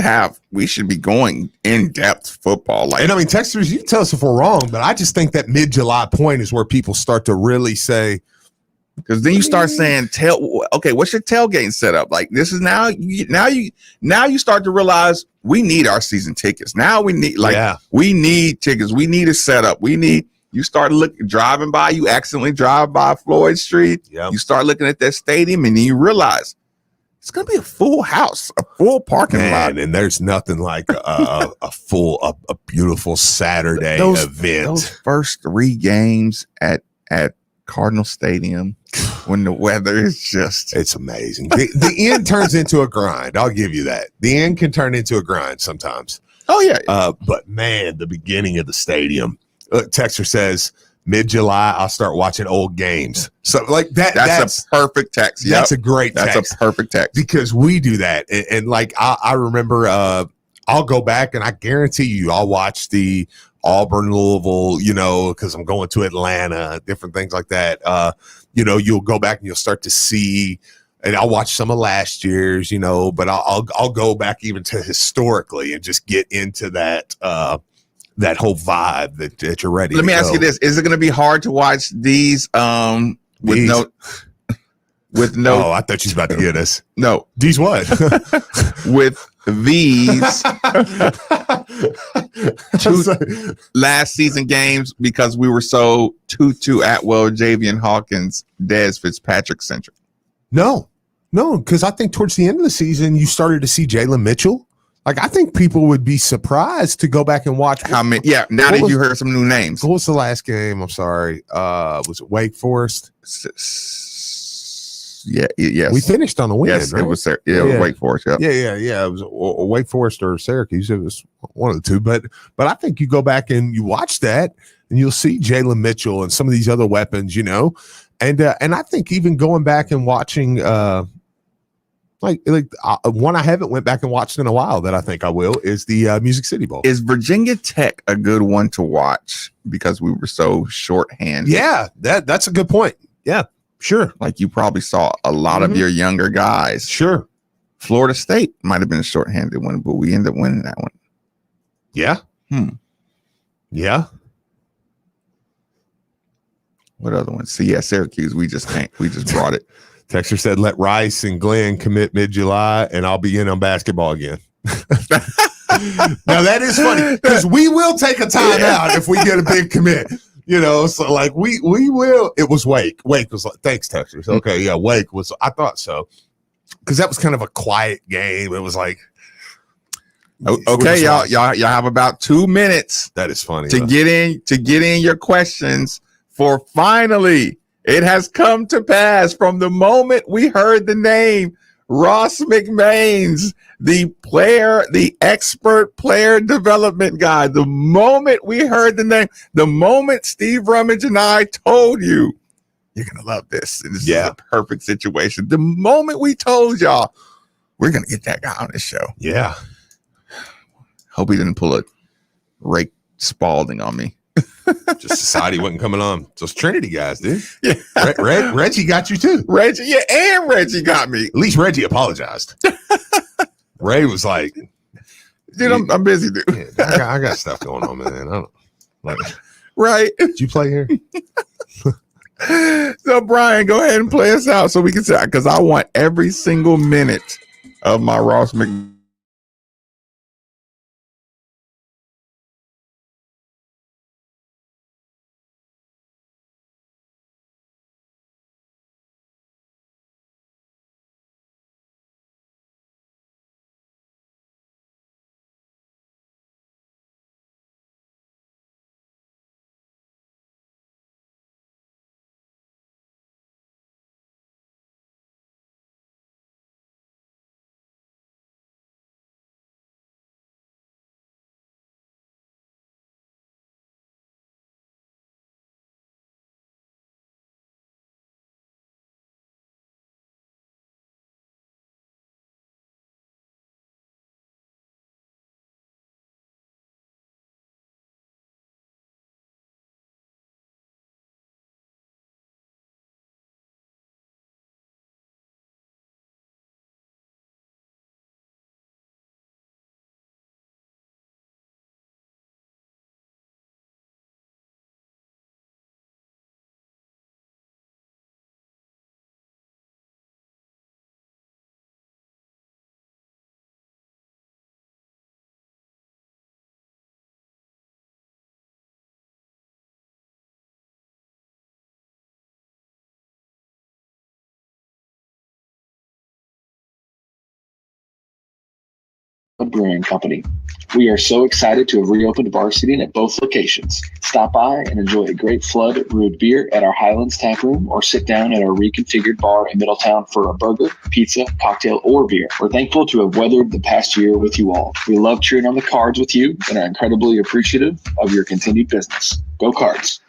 be going in-depth football. Like, and I mean, Texters, you can tell us if we're wrong, but I just think that mid-July point is where people start to really say, because then you start saying, okay, what's your tailgating setup? Like this is now you start to realize we need our season tickets. Now we need we need tickets. We need a setup. You start driving by, you accidentally drive by Floyd Street. Yep. You start looking at that stadium and then you realize it's going to be a full house, a full parking lot. And there's nothing like a beautiful Saturday event. Those first 3 games at Cardinal Stadium when the weather is it's amazing. The end turns into a grind. I'll give you that. The end can turn into a grind sometimes. Oh yeah. But man, the beginning of the stadium, Texter says mid-July, I'll start watching old games. So like that's a perfect text. Yep. That's a great text. That's a perfect text. Because we do that. And like, I remember, I'll go back and I guarantee you I'll watch the Auburn, Louisville, because I'm going to Atlanta, different things like that. You'll go back and you'll start to see, and I'll watch some of last year's, but I'll go back even to historically and just get into that, that whole vibe that you're ready. Let me ask you this. Is it going to be hard to watch these with no Oh, I thought you was about to get us. No. These what? With these 2 last season games because we were so Tutu Atwell, Javian Hawkins, Dez Fitzpatrick centric. No, because I think towards the end of the season you started to see Jalen Mitchell. Like, I think people would be surprised to go back and watch. How many? Yeah, now that you heard some new names. What was the last game? I'm sorry. Was it Wake Forest? Yeah, yes. We finished on a win. Yes, right? it was Wake Forest. Yeah. Yeah. It was Wake Forest or Syracuse. It was one of the two. But I think you go back and you watch that, and you'll see Jalen Mitchell and some of these other weapons, and I think even going back and watching. One I haven't went back and watched in a while that I think I will is the Music City Bowl. Is Virginia Tech a good one to watch because we were so shorthanded? Yeah, that's a good point. Yeah, Sure. Like you probably saw a lot of your younger guys. Sure. Florida State might have been a shorthanded one, but we ended up winning that one. Yeah. Yeah. What other one? So yeah, Syracuse. We just brought it. Texter said, let Rice and Glenn commit mid-July, and I'll be in on basketball again. Now, that is funny, because we will take a timeout if we get a big commit. You know, so like we will. It was Wake. Wake was like, thanks, Texas. Okay, yeah, Wake was. I thought so, because that was kind of a quiet game. It was like, okay, y'all have about 2 minutes. That is funny to get in your questions for finally. It has come to pass from the moment we heard the name Ross McMains, the expert player development guy. The moment we heard the name, the moment Steve Rummage and I told you, you're going to love this. And this is a perfect situation. The moment we told y'all, we're going to get that guy on the show. Yeah. Hope he didn't pull a Rake Spalding on me. Just decided he wasn't coming on. Those Trinity guys, dude. Yeah. Reggie got you too. Reggie got me. At least Reggie apologized. Ray was like, dude, I'm busy, dude. Yeah, I got stuff going on, man. I don't like right. Did you play here? So Brian, go ahead and play us out so we can say, because I want every single minute of my Ross McMains. Brewing Company. We are so excited to have reopened bar seating at both locations. Stop by and enjoy a great flood brewed beer at our Highlands Tap Room, or sit down at our reconfigured bar in Middletown for a burger, pizza, cocktail, or beer. We're thankful to have weathered the past year with you all. We love cheering on the Cards with you and are incredibly appreciative of your continued business. Go Cards.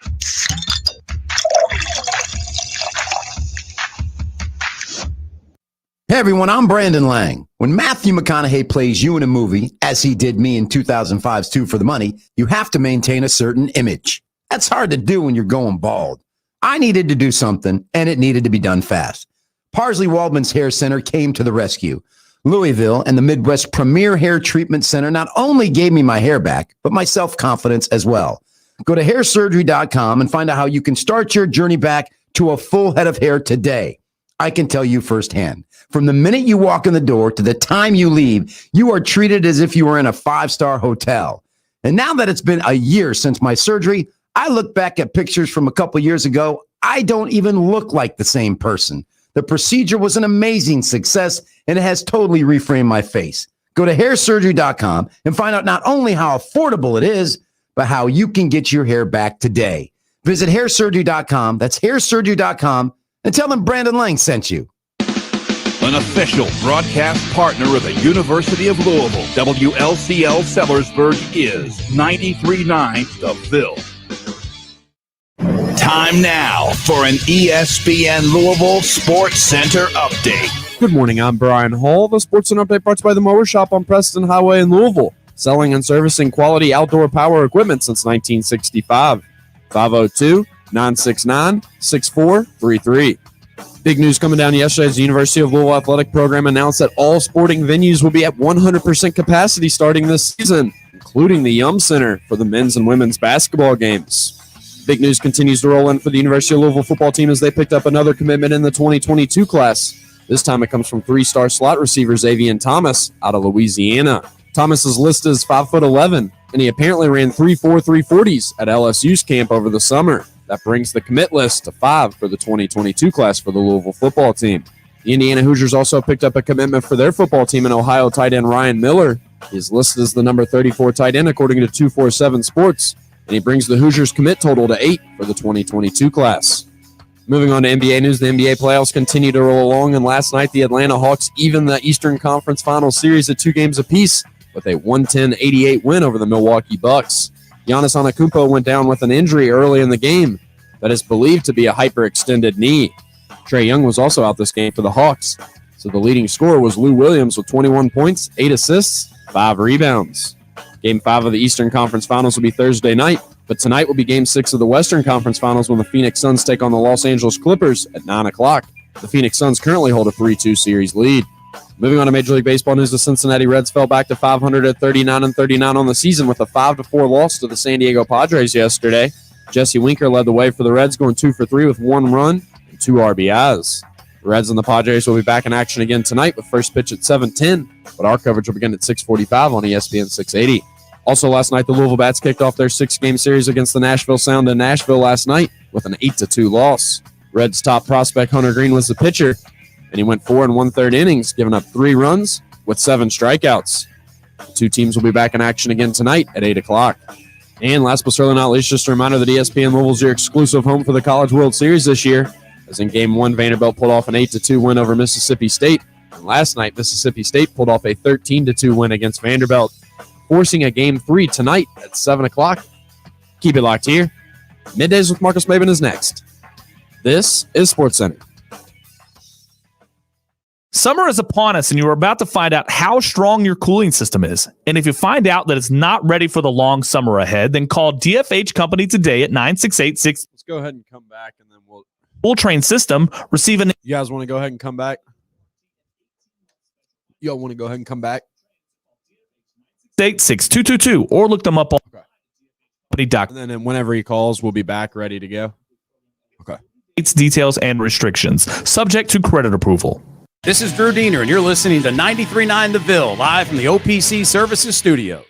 Hey everyone, I'm Brandon Lang. When Matthew McConaughey plays you in a movie, as he did me in 2005's Two for the Money, you have to maintain a certain image. That's hard to do when you're going bald. I needed to do something, and it needed to be done fast. Parsley Waldman's Hair Center came to the rescue. Louisville and the Midwest Premier Hair Treatment Center not only gave me my hair back, but my self-confidence as well. Go to hairsurgery.com and find out how you can start your journey back to a full head of hair today. I can tell you firsthand. From the minute you walk in the door to the time you leave, you are treated as if you were in a 5-star hotel. And now that it's been a year since my surgery, I look back at pictures from a couple years ago. I don't even look like the same person. The procedure was an amazing success, and it has totally reframed my face. Go to hairsurgery.com and find out not only how affordable it is, but how you can get your hair back today. Visit hairsurgery.com. That's hairsurgery.com. And tell them Brandon Lang sent you. An official broadcast partner of the University of Louisville, WLCL Sellersburg is 93.9 The Ville. Time now for an ESPN Louisville Sports Center update. Good morning, I'm Brian Hall. The Sports Center update brought to you by the Mower Shop on Preston Highway in Louisville. Selling and servicing quality outdoor power equipment since 1965. 502-969-6433. Big news coming down yesterday as the University of Louisville Athletic Program announced that all sporting venues will be at 100% capacity starting this season, including the Yum Center for the men's and women's basketball games. Big news continues to roll in for the University of Louisville football team as they picked up another commitment in the 2022 class. This time it comes from three-star slot receiver Xavier Thomas out of Louisiana. Thomas is listed as 5'11", and he apparently ran 3.4 340s at LSU's camp over the summer. That brings the commit list to 5 for the 2022 class for the Louisville football team. The Indiana Hoosiers also picked up a commitment for their football team in Ohio tight end Ryan Miller. He is listed as the number 34 tight end according to 247 Sports, and he brings the Hoosiers commit total to 8 for the 2022 class. Moving on to NBA news, the NBA playoffs continue to roll along, and last night the Atlanta Hawks evened the Eastern Conference Finals series at 2 games apiece with a 110-88 win over the Milwaukee Bucks. Giannis Antetokounmpo went down with an injury early in the game that is believed to be a hyperextended knee. Trae Young was also out this game for the Hawks, so the leading scorer was Lou Williams with 21 points, 8 assists, 5 rebounds. Game 5 of the Eastern Conference Finals will be Thursday night, but tonight will be Game 6 of the Western Conference Finals when the Phoenix Suns take on the Los Angeles Clippers at 9 o'clock. The Phoenix Suns currently hold a 3-2 series lead. Moving on to Major League Baseball news, the Cincinnati Reds fell back to 500 at 39-39 on the season with a 5-4 loss to the San Diego Padres yesterday. Jesse Winker led the way for the Reds, going 2 for 3 with 1 run and 2 RBIs. The Reds and the Padres will be back in action again tonight with first pitch at 7:10, but our coverage will begin at 6:45 on ESPN 680. Also last night, the Louisville Bats kicked off their 6-game series against the Nashville Sound in Nashville last night with an 8-2 loss. Reds top prospect Hunter Green was the pitcher, and he went 4 1/3 innings, giving up 3 runs with 7 strikeouts. The two teams will be back in action again tonight at 8 o'clock. And last but certainly not least, just a reminder that ESPN Louisville's your exclusive home for the College World Series this year, as in Game 1, Vanderbilt pulled off an 8-2 win over Mississippi State. And last night, Mississippi State pulled off a 13-2 win against Vanderbilt, forcing a Game 3 tonight at 7 o'clock. Keep it locked here. Middays with Marcus Maben is next. This is SportsCenter. Summer is upon us, and you are about to find out how strong your cooling system is. And if you find out that it's not ready for the long summer ahead, then call DFH Company today at 968-6. Let's go ahead and come back, and then we'll... Full train system. Receive an... You guys want to go ahead and come back? Y'all want to go ahead and come back? 6222, or look them up on company.com. And then whenever he calls, we'll be back ready to go. Okay. Details and restrictions. Subject to credit approval. This is Drew Diener, and you're listening to 93.9 The Ville, live from the OPC Services Studio.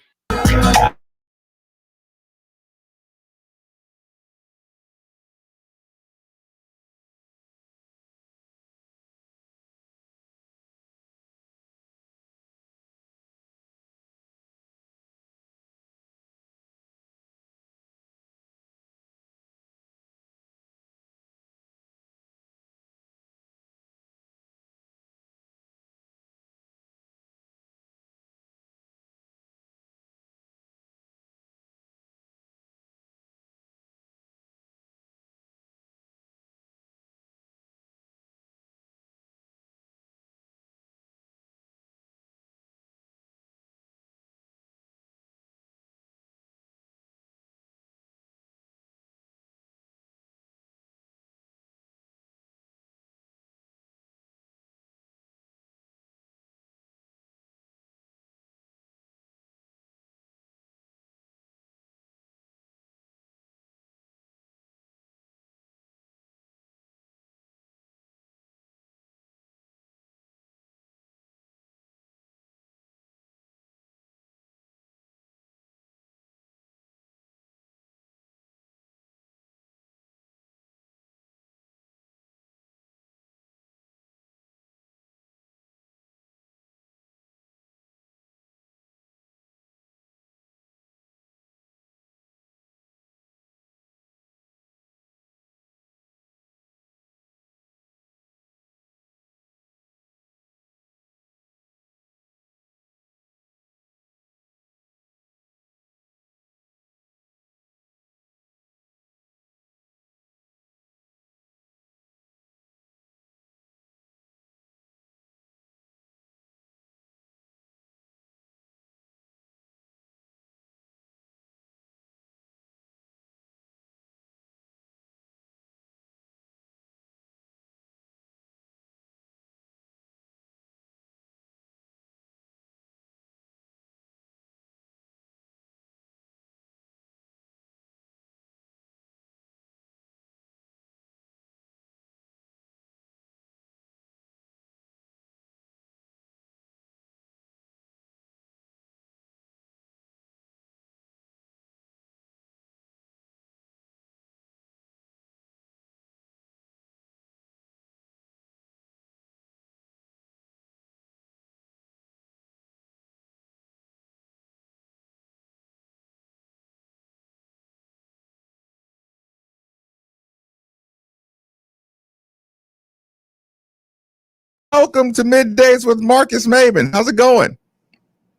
Welcome to Middays with Marcus Maben. How's it going?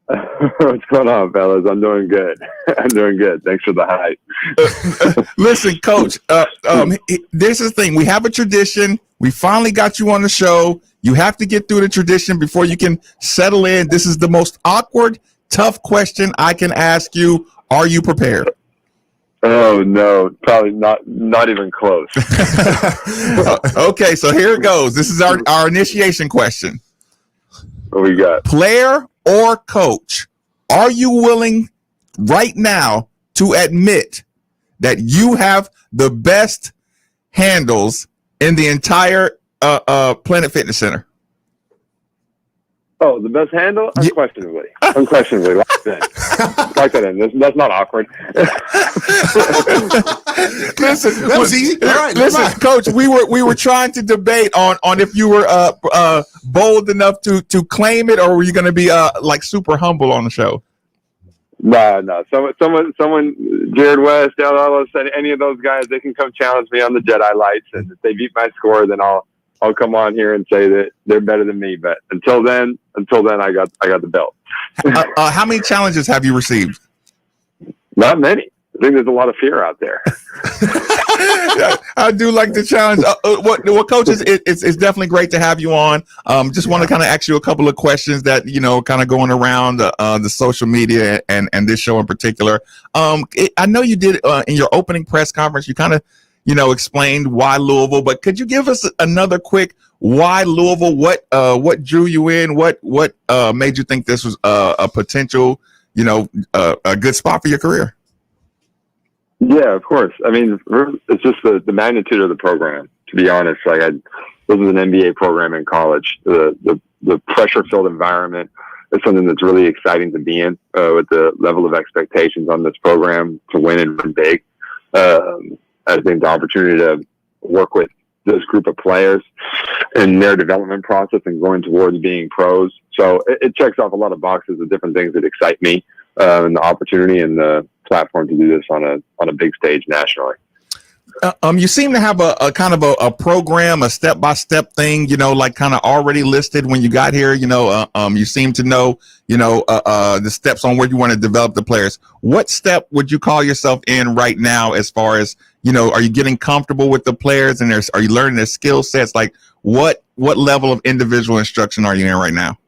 What's going on, fellas? I'm doing good. I'm doing good. Thanks for the hype. Listen, Coach, this is the thing. We have a tradition. We finally got you on the show. You have to get through the tradition before you can settle in. This is the most awkward, tough question I can ask you. Are you prepared? Oh, no. Probably not even close. Okay, so here it goes. This is our initiation question. What we got? Player or coach, are you willing right now to admit that you have the best handles in the entire Planet Fitness Center? Oh, the best handle? Unquestionably. Unquestionably. Lock that in. That's not awkward. Listen, That was easy. All right, listen, Coach. We were trying to debate on if you were bold enough to claim it, or were you going to be like super humble on the show? No. Someone, Jared West, any of those guys, they can come challenge me on the Jedi lights, and if they beat my score, then I'll come on here and say that they're better than me. But until then, I got the belt. How many challenges have you received? Not many. I think there's a lot of fear out there. I do like the challenge. What coaches? It's definitely great to have you on. Just want to kind of ask you a couple of questions that kind of going around the social media and this show in particular. I know you did in your opening press conference. You kind of explained why Louisville, but could you give us another quick why Louisville? What drew you in? What made you think this was a potential, a good spot for your career? Yeah, of course. I mean, it's just the magnitude of the program. To be honest, this was an MBA program in college. The pressure-filled environment is something that's really exciting to be in. With the level of expectations on this program to win and win big. I think the opportunity to work with this group of players in their development process and going towards being pros. So it checks off a lot of boxes of different things that excite me, and the opportunity and the platform to do this on a big stage nationally. You seem to have a kind of a program, a step-by-step thing, like kind of already listed when you got here. You seem to know, the steps on where you want to develop the players. What step would you call yourself in right now as far as, are you getting comfortable with the players and are you learning their skill sets? Like what level of individual instruction are you in right now?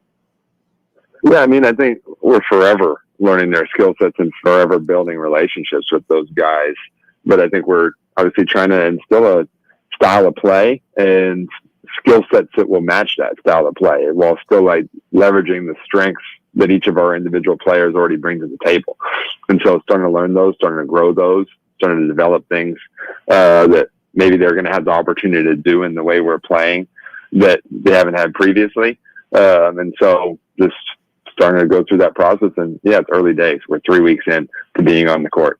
Yeah, I mean, I think we're forever learning their skill sets and forever building relationships with those guys. But I think we're obviously trying to instill a style of play and skill sets that will match that style of play while still leveraging the strengths that each of our individual players already bring to the table. And so starting to learn those, starting to grow those, starting to develop things that maybe they're going to have the opportunity to do in the way we're playing that they haven't had previously. And so just starting to go through that process. And yeah, it's early days. We're 3 weeks in to being on the court.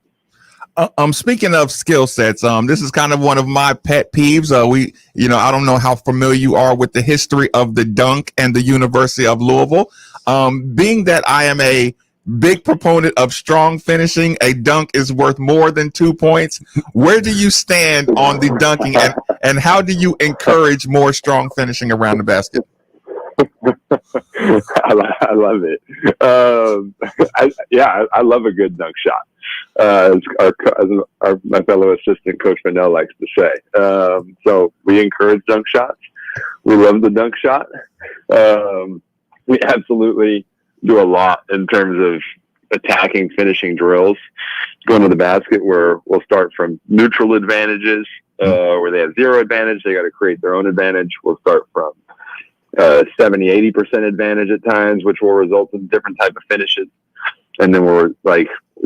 Speaking of skill sets, this is kind of one of my pet peeves. I don't know how familiar you are with the history of the dunk and the University of Louisville. Being that I am a big proponent of strong finishing, a dunk is worth more than 2 points. Where do you stand on the dunking, and how do you encourage more strong finishing around the basket? I love it. I love a good dunk shot. As my fellow assistant Coach Fennell likes to say. So we encourage dunk shots. We love the dunk shot. We absolutely do a lot in terms of attacking, finishing drills. Going to the basket where we'll start from neutral advantages, where they have zero advantage. They got to create their own advantage. We'll start from 70-80% advantage at times, which will result in different type of finishes. And then we'll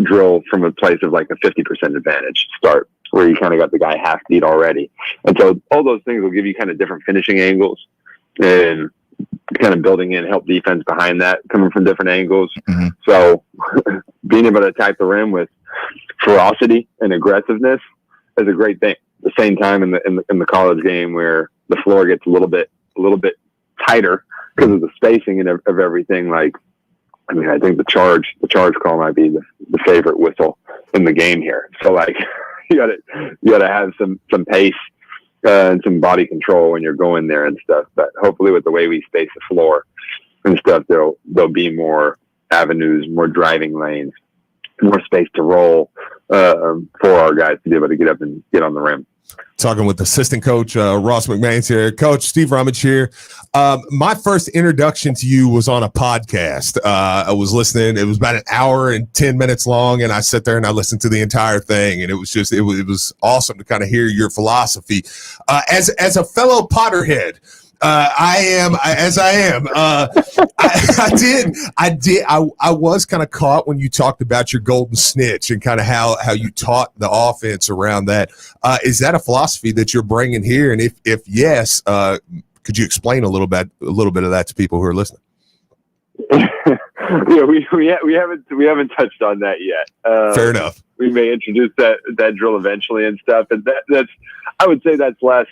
drill from a place of a 50% advantage start, where you kind of got the guy half beat already. And so all those things will give you kind of different finishing angles and kind of building in help defense behind that, coming from different angles. Mm-hmm. So being able to attack the rim with ferocity and aggressiveness is a great thing. At the same time in the college game where the floor gets a little bit tighter because of the spacing and of everything. I think the charge call might be the favorite whistle in the game here. So you gotta have some pace and some body control when you're going there and stuff. But hopefully with the way we space the floor and stuff, there'll be more avenues, more driving lanes, more space to roll for our guys to be able to get up and get on the rim. Talking with assistant coach Ross McMahon's here. Coach Steve Rummage here. My first introduction to you was on a podcast. I was listening. It was about an hour and 10 minutes long, and I sat there and I listened to the entire thing, and it was awesome to kind of hear your philosophy. As a fellow Potterhead, I was kind of caught when you talked about your golden snitch and kind of how you taught the offense around that. Is that a philosophy that you're bringing here? And if yes, could you explain a little bit of that to people who are listening? Yeah, we haven't touched on that yet. Fair enough. We may introduce that drill eventually and stuff, and that's I would say that's less.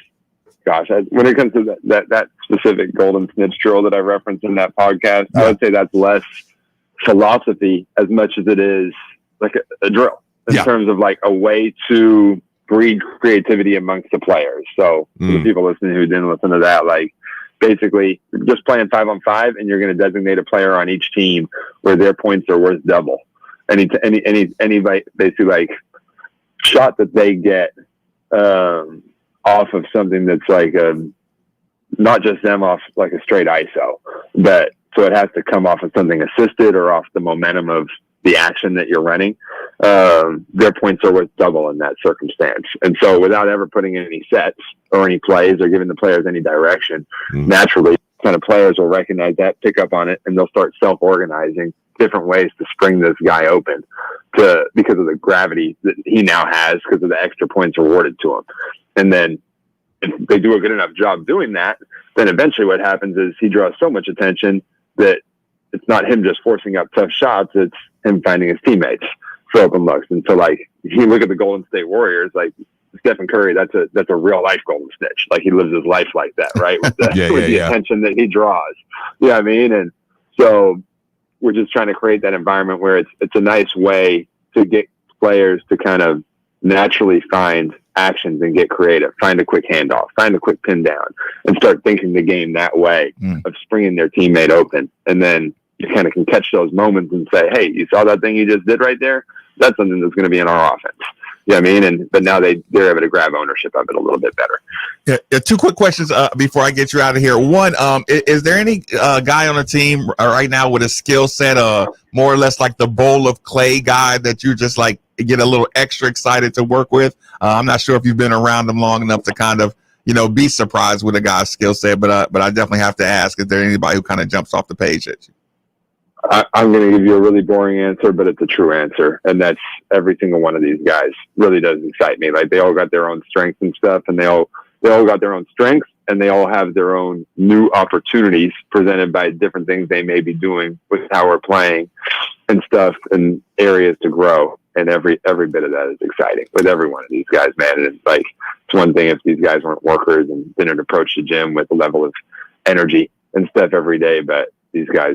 Gosh, when it comes to that specific golden snitch drill that I referenced in that podcast, I would say that's less philosophy as much as it is like a drill in terms of like a way to breed creativity amongst the players. So for the people listening who didn't listen to that, like basically just playing 5-on-5, and you're going to designate a player on each team where their points are worth double. Any basically like shot that they get off of something that's like not just them off like a straight ISO, but so it has to come off of something assisted or off the momentum of the action that you're running. Their points are worth double in that circumstance. And so without ever putting in any sets or any plays or giving the players any direction, naturally kind of players will recognize that, pick up on it, and they'll start self-organizing different ways to spring this guy open because of the gravity that he now has because of the extra points awarded to him. And then if they do a good enough job doing that, then eventually what happens is he draws so much attention that it's not him just forcing up tough shots, it's him finding his teammates for open looks. And so like if you look at the Golden State Warriors, like Stephen Curry, that's a real life golden snitch. Like he lives his life like that, right? With the attention that he draws. You know what I mean? And so we're just trying to create that environment where it's a nice way to get players to kind of naturally find actions and get creative, find a quick handoff, find a quick pin down, and start thinking the game that way of springing their teammate open. And then you kind of can catch those moments and say, hey, you saw that thing you just did right there? That's something that's going to be in our offense. You know what I mean? But now they're able to grab ownership of it a little bit better. Yeah, two quick questions before I get you out of here. One, is there any guy on the team right now with a skill set, more or less like the bowl of clay guy that you just like get a little extra excited to work with? I'm not sure if you've been around them long enough to kind of, be surprised with a guy's skill set, but I definitely have to ask, is there anybody who kind of jumps off the page at you? I'm going to give you a really boring answer, but it's a true answer. And that's every single one of these guys really does excite me. Like they all got their own strengths and stuff, and they all got their own strengths, and they all have their own new opportunities presented by different things they may be doing with how we're playing and stuff and areas to grow. And every bit of that is exciting with every one of these guys, man. And it's like, it's one thing if these guys weren't workers and didn't approach the gym with a level of energy and stuff every day, but these guys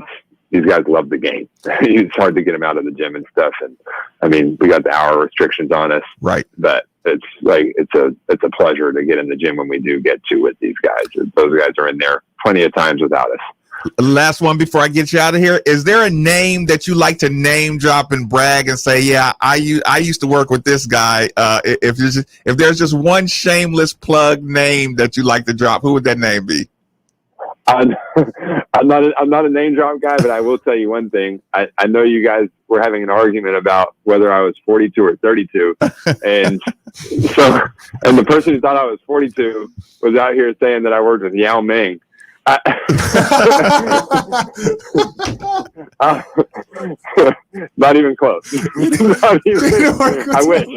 love the game. It's hard to get them out of the gym and stuff. And I mean, we got the hour restrictions on us, right? But it's like, it's a pleasure to get in the gym when we do get to with these guys. Those guys are in there plenty of times without us. Last one before I get you out of here. Is there a name that you like to name drop and brag and say, yeah, I used to work with this guy? If there's just one shameless plug name that you like to drop, who would that name be? I'm not a name drop guy, but I will tell you one thing. I know you guys were having an argument about whether I was 42 or 32. And the person who thought I was 42 was out here saying that I worked with Yao Ming. Not even close. I wish.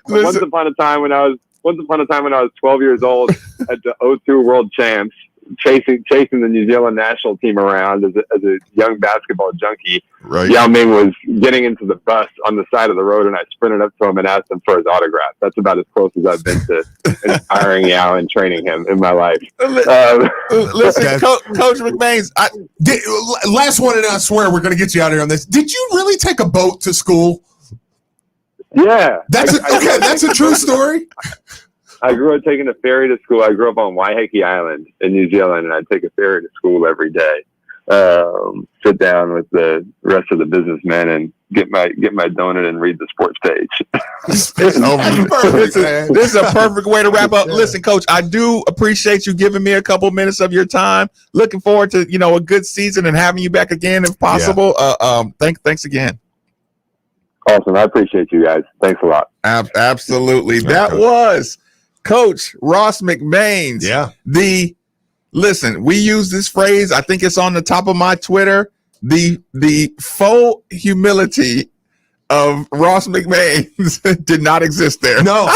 Once upon a time when I was 12 years old at the O2 World Champs, chasing the New Zealand national team around as a young basketball junkie. Right. Yao Ming was getting into the bus on the side of the road, and I sprinted up to him and asked him for his autograph. That's about as close as I've been to inspiring Yao and training him in my life. Listen, Coach McMahon's. Last one, and I swear we're going to get you out of here on this. Did you really take a boat to school? Yeah. That's a true story? I grew up taking a ferry to school. I grew up on Waiheke Island in New Zealand, and I'd take a ferry to school every day. Sit down with the rest of the businessmen and get my donut and read the sports page. This is a perfect way to wrap up. Listen, Coach, I do appreciate you giving me a couple minutes of your time. Looking forward to a good season and having you back again if possible. Thanks again. Awesome. I appreciate you guys. Thanks a lot. Absolutely. That was Coach Ross McBaines. Yeah. Listen, we use this phrase. I think it's on the top of my Twitter. The faux humility of Ross McBaines did not exist there. No.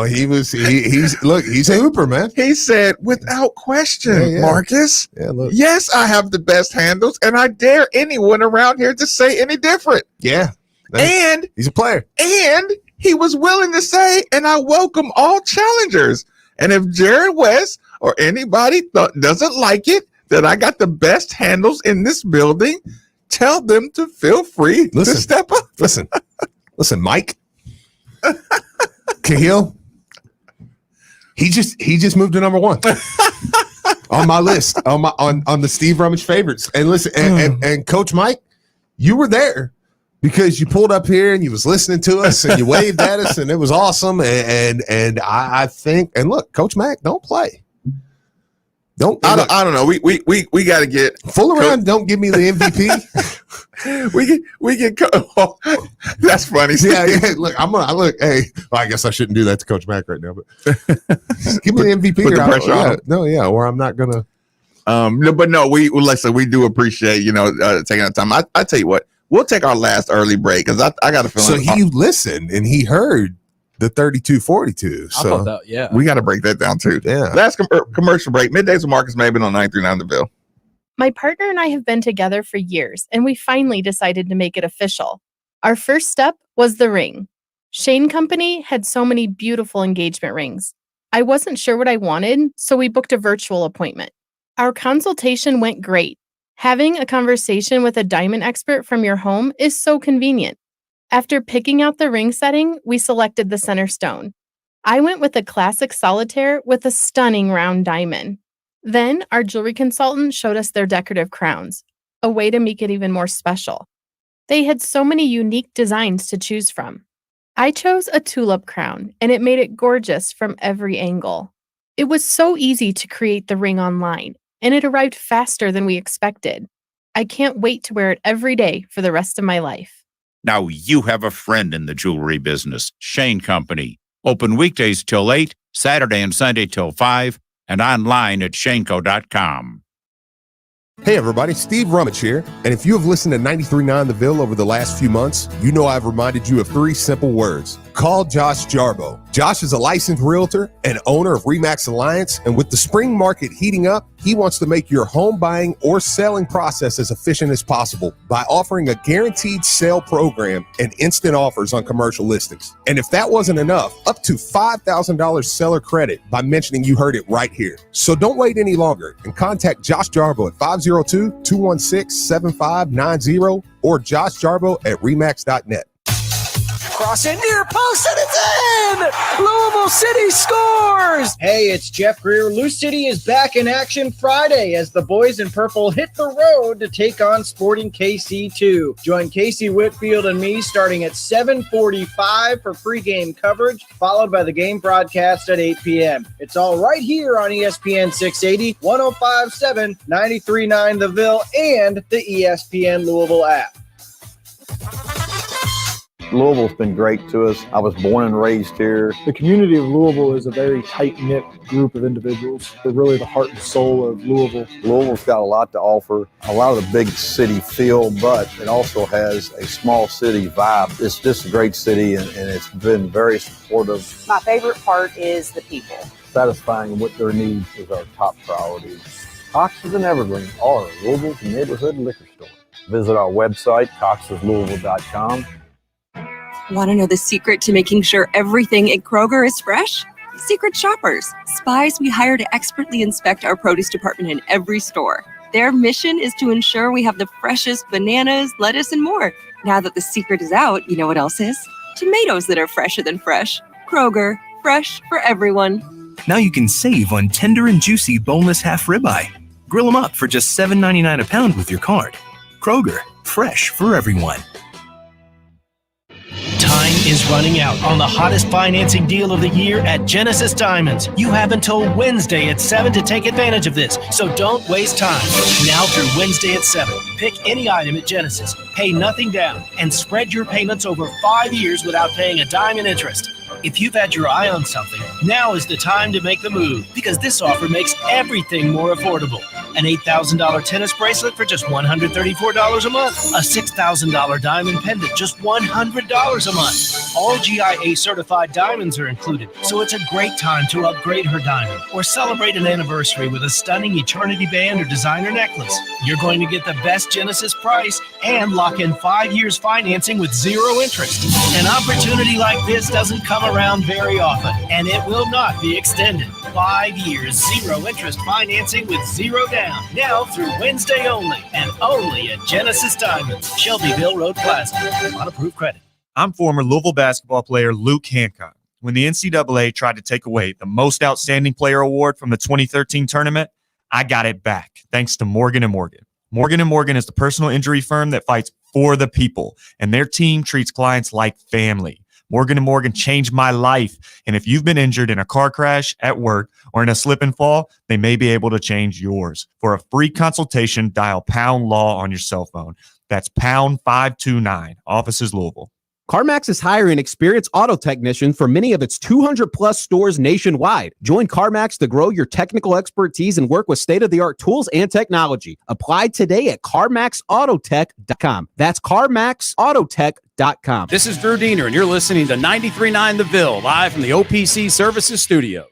He's a hooper, man. He said, without question, Marcus, yes, I have the best handles, and I dare anyone around here to say any different. Yeah. And he's a player. And he was willing to say, and I welcome all challengers. And if Jared West or anybody doesn't like it, that I got the best handles in this building, tell them to feel free to step up. Listen, Mike Cahill, he just moved to number 1 on my list on the Steve Rummage favorites. And listen, and Coach Mike, you were there because you pulled up here and you was listening to us and you waved at us and it was awesome. And I think, and look, Coach Mack, don't play. I don't know. We got to get fool around. Don't give me the MVP. we get. Oh, that's funny. Yeah. Look, Hey, well, I guess I shouldn't do that to Coach Mack right now. But give me the MVP. Put the pressure on him. Or I'm not gonna. No. We do appreciate taking the time. I tell you what, we'll take our last early break because I got a feeling. So he listened and he heard the 32-42. So we got to break that down too. Yeah. Last commercial break. Middays with Marcus Maben on 939 The Ville. My partner and I have been together for years, and we finally decided to make it official. Our first step was the ring. Shane Company had so many beautiful engagement rings. I wasn't sure what I wanted, so we booked a virtual appointment. Our consultation went great. Having a conversation with a diamond expert from your home is so convenient. After picking out the ring setting, we selected the center stone. I went with a classic solitaire with a stunning round diamond. Then our jewelry consultant showed us their decorative crowns, a way to make it even more special. They had so many unique designs to choose from. I chose a tulip crown, and it made it gorgeous from every angle. It was so easy to create the ring online, and it arrived faster than we expected. I can't wait to wear it every day for the rest of my life. Now you have a friend in the jewelry business, Shane Company. Open weekdays till 8, Saturday and Sunday till 5, and online at shaneco.com. Hey everybody, Steve Rummage here. And if you have listened to 93.9 The Ville over the last few months, you know I've reminded you of 3 simple words. Call Josh Jarbo. Josh is a licensed realtor and owner of RE/MAX Alliance, and with the spring market heating up, he wants to make your home buying or selling process as efficient as possible by offering a guaranteed sale program and instant offers on commercial listings. And if that wasn't enough, up to $5,000 seller credit by mentioning you heard it right here. So don't wait any longer and contact Josh Jarbo at 502-216-7590 or Josh Jarbo at remax.net. Cross in near post and it's in! Louisville City scores! Hey, it's Jeff Greer. Lou City is back in action Friday as the boys in purple hit the road to take on Sporting KC2. Join Casey Whitfield and me starting at 7:45 for pregame coverage, followed by the game broadcast at 8 p.m. It's all right here on ESPN 680, 105.7, 93.9 The Ville, and the ESPN Louisville app. Louisville's been great to us. I was born and raised here. The community of Louisville is a very tight-knit group of individuals. They're really the heart and soul of Louisville. Louisville's got a lot to offer, a lot of the big city feel, but it also has a small city vibe. It's just a great city, and it's been very supportive. My favorite part is the people. Satisfying what their needs is our top priority. Cox's and Evergreen are Louisville's neighborhood liquor store. Visit our website, coxslouisville.com. Want to know the secret to making sure everything at Kroger is fresh? Secret shoppers, spies we hire to expertly inspect our produce department in every store. Their mission is to ensure we have the freshest bananas, lettuce, and more. Now that the secret is out, you know what else is? Tomatoes that are fresher than fresh. Kroger, fresh for everyone. Now you can save on tender and juicy boneless half ribeye. Grill them up for just $7.99 a pound with your card. Kroger, fresh for everyone. Time is running out on the hottest financing deal of the year at Genesis Diamonds. You have until Wednesday at 7 to take advantage of this, so don't waste time. Now through Wednesday at 7, pick any item at Genesis, pay nothing down, and spread your payments over 5 years without paying a dime in interest. If you've had your eye on something, now is the time to make the move, because this offer makes everything more affordable. An $8,000 tennis bracelet for just $134 a month. A $6,000 diamond pendant, just $100 a month. All GIA certified diamonds are included, so it's a great time to upgrade her diamond or celebrate an anniversary with a stunning eternity band or designer necklace. You're going to get the best Genesis price and lock in 5 years financing with 0 interest. An opportunity like this doesn't come around very often, and it will not be extended. 5 years, 0 interest financing with 0 down. Now through Wednesday only, and only at Genesis Diamonds, Shelbyville Road Plaza. On approved credit. I'm former Louisville basketball player Luke Hancock. When the NCAA tried to take away the Most Outstanding Player Award from the 2013 tournament, I got it back thanks to Morgan & Morgan. Morgan & Morgan is the personal injury firm that fights for the people, and their team treats clients like family. Morgan & Morgan changed my life, and if you've been injured in a car crash, at work, or in a slip and fall, they may be able to change yours. For a free consultation, dial Pound Law on your cell phone. That's Pound 529, offices Louisville. CarMax is hiring experienced auto technicians for many of its 200-plus stores nationwide. Join CarMax to grow your technical expertise and work with state-of-the-art tools and technology. Apply today at CarMaxAutotech.com. That's CarMaxAutotech.com. This is Drew Diener, and you're listening to 93.9 The Ville, live from the OPC Services Studio.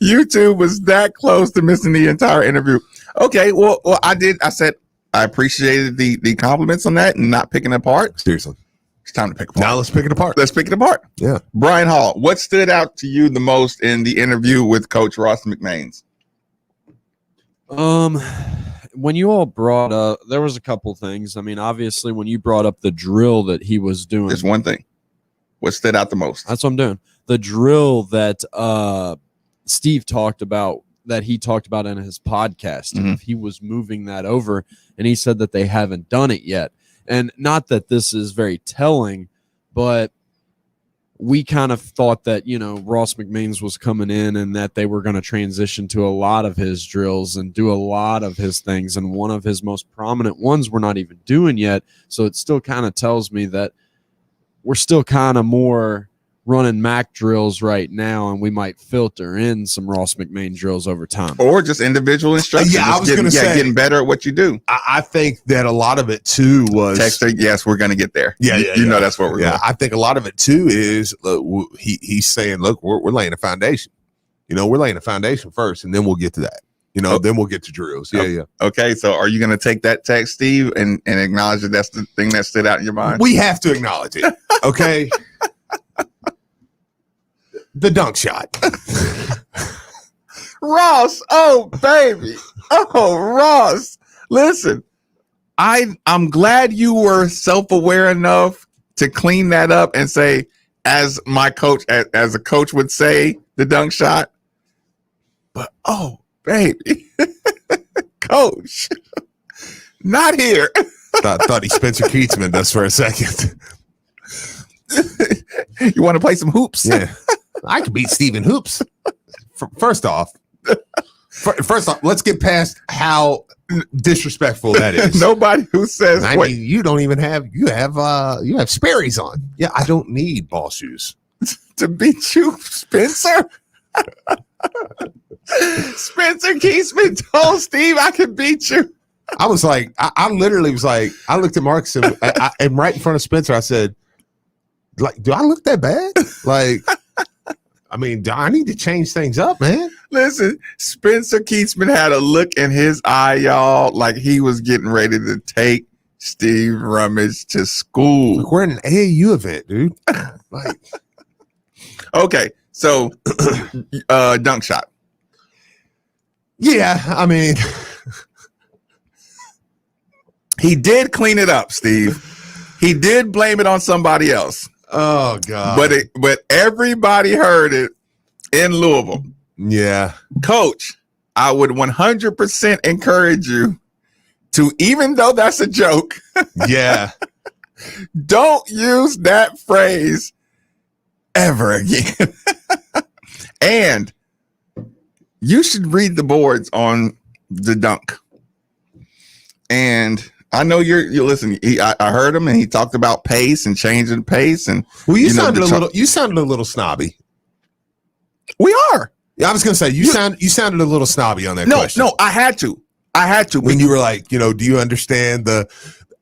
YouTube was that close to missing the entire interview. Okay, well, I said I appreciated the compliments on that and not picking it apart. Seriously. It's time to pick it apart. Now let's pick it apart. Let's pick it apart. Yeah. Brian Hall, what stood out to you the most in the interview with Coach Ross McMains? When you all brought up, there was a couple things. I mean, obviously, when you brought up the drill that he was doing, there's one thing. What stood out the most? That's what I'm doing. The drill that Steve talked about, that he talked about in his podcast. Mm-hmm. He was moving that over, and he said that they haven't done it yet. And not that this is very telling, but we kind of thought that, Ross McMains was coming in and that they were going to transition to a lot of his drills and do a lot of his things. And one of his most prominent ones we're not even doing yet. So it still kind of tells me that we're still kind of more running Mac drills right now, and we might filter in some Ross McMain drills over time. Or just individual instruction. Yeah, I was going to say, getting better at what you do. I think that a lot of it too was Texter. Yes, we're going to get there. Yeah, you know that's what we're. Yeah, I think a lot of it too is he's saying, look, we're laying a foundation. We're laying a foundation first, and then we'll get to that. Then we'll get to drills. Yeah. Okay, so are you going to take that text, Steve, and acknowledge that that's the thing that stood out in your mind? We have to acknowledge it. Okay. The dunk shot. Ross, oh baby. Oh, Ross. Listen, I'm glad you were self-aware enough to clean that up and say, as my coach, as a coach would say, the dunk shot. But oh, baby. Coach. Not here. Thought he Spencer Keatsman us for a second. You want to play some hoops? Yeah. I could beat Steven Hoops. First off, let's get past how disrespectful that is. Nobody who says you don't even have you have Sperry's on. Yeah, I don't need ball shoes to beat you, Spencer. Spencer Keesman told Steve I could beat you. I was like, I literally was like, I looked at Marcus and right in front of Spencer, I said, like, do I look that bad? Like, I mean, do I need to change things up, man? Listen, Spencer Keatsman had a look in his eye, y'all, like he was getting ready to take Steve Rummage to school. Look, we're in an AAU event, dude. Like, okay, so dunk shot. Yeah, I mean, he did clean it up, Steve. He did blame it on somebody else. Oh God! But everybody heard it in Louisville. Yeah, Coach, I would 100% encourage you to, even though that's a joke. Yeah, don't use that phrase ever again. And you should read the boards on the dunk. And I know you're listen. I heard him, and he talked about pace and changing pace. And well, you sounded a little snobby. We are. Yeah, I was gonna say you sounded a little snobby on that question. No, I had to when you were like, do you understand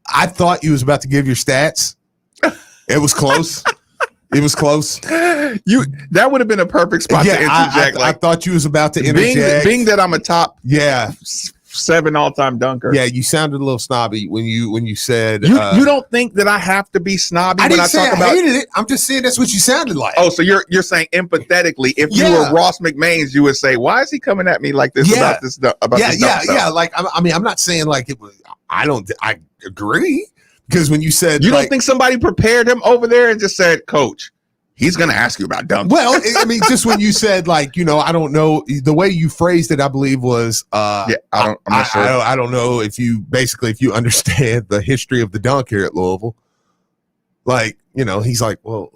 I thought you was about to give your stats. It was close. It was close. That would have been a perfect spot to interject. I thought you was about to interject. Being that I'm a top 7 all-time dunker. Yeah, you sounded a little snobby when you said you don't think that I have to be snobby when I talk about hated it. I'm just saying that's what you sounded like. Oh, so you're saying empathetically, if you were Ross McMains, you would say, why is he coming at me like this about this stuff? Yeah. Like I mean, I'm not saying like it was. I agree. Because when you said you don't think somebody prepared him over there and just said, Coach, he's going to ask you about dunks. Well, I mean, just when you said like, I don't know, the way you phrased it, I believe was, I'm not sure. I don't know if you understand the history of the dunk here at Louisville. Like, he's like, well,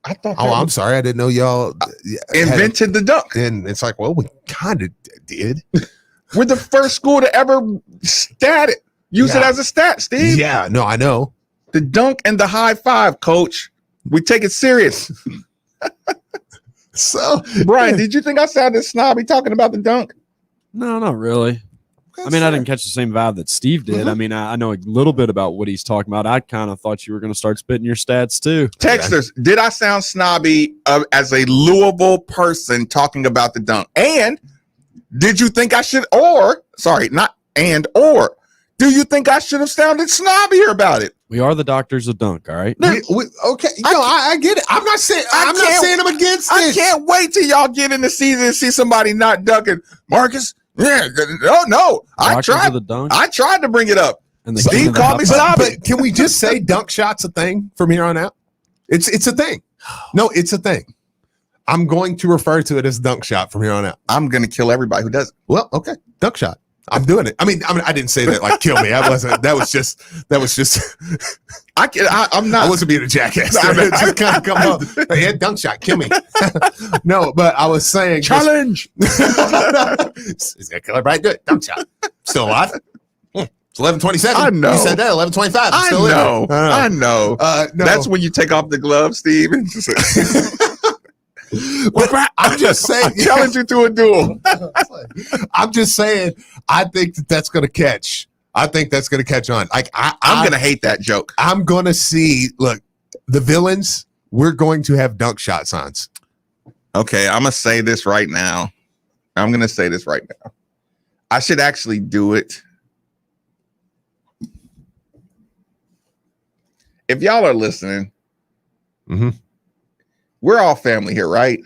I thought. I'm sorry, I didn't know y'all invented the dunk. And it's like, well, we kind of did. We're the first school to ever stat it. Use it as a stat, Steve. Yeah, no, I know. The dunk and the high five, Coach. We take it serious. So, Brian, did you think I sounded snobby talking about the dunk? No, not really. I mean, I didn't catch the same vibe that Steve did. Mm-hmm. I mean, I know a little bit about what he's talking about. I kind of thought you were going to start spitting your stats too. Texters, did I sound snobby as a Louisville person talking about the dunk? And did you think I should, or do you think I should have sounded snobbier about it? We are the doctors of dunk, all right? Okay, I get it. I'm not saying I'm against this. I can't wait till y'all get in the season and see somebody not dunking. Marcus, no. I tried to bring it up. And Steve called me snobby. But can we just say dunk shots a thing from here on out? It's a thing. No, it's a thing. I'm going to refer to it as dunk shot from here on out. I'm going to kill everybody who does it. Well, okay, dunk shot. I'm doing it. I mean, I didn't say that like kill me. I wasn't. That was just. I'm not. I wasn't being a jackass. It just kind of come up. Hey, dunk shot, kill me. No, but I was saying challenge. He's gonna kill everybody. Do it. Dunk shot. Still alive. It's 11:27. I know. You said that 11:25. I know. No. That's when you take off the glove, Steve. And just I'm just saying. I challenge you to a duel. I'm just saying. I think that's going to catch. I think that's going to catch on. Like I'm going to hate that joke. I'm going to see. Look, the villains. We're going to have dunk shot signs. Okay, I'm going to say this right now. I should actually do it. If y'all are listening, we're all family here, right?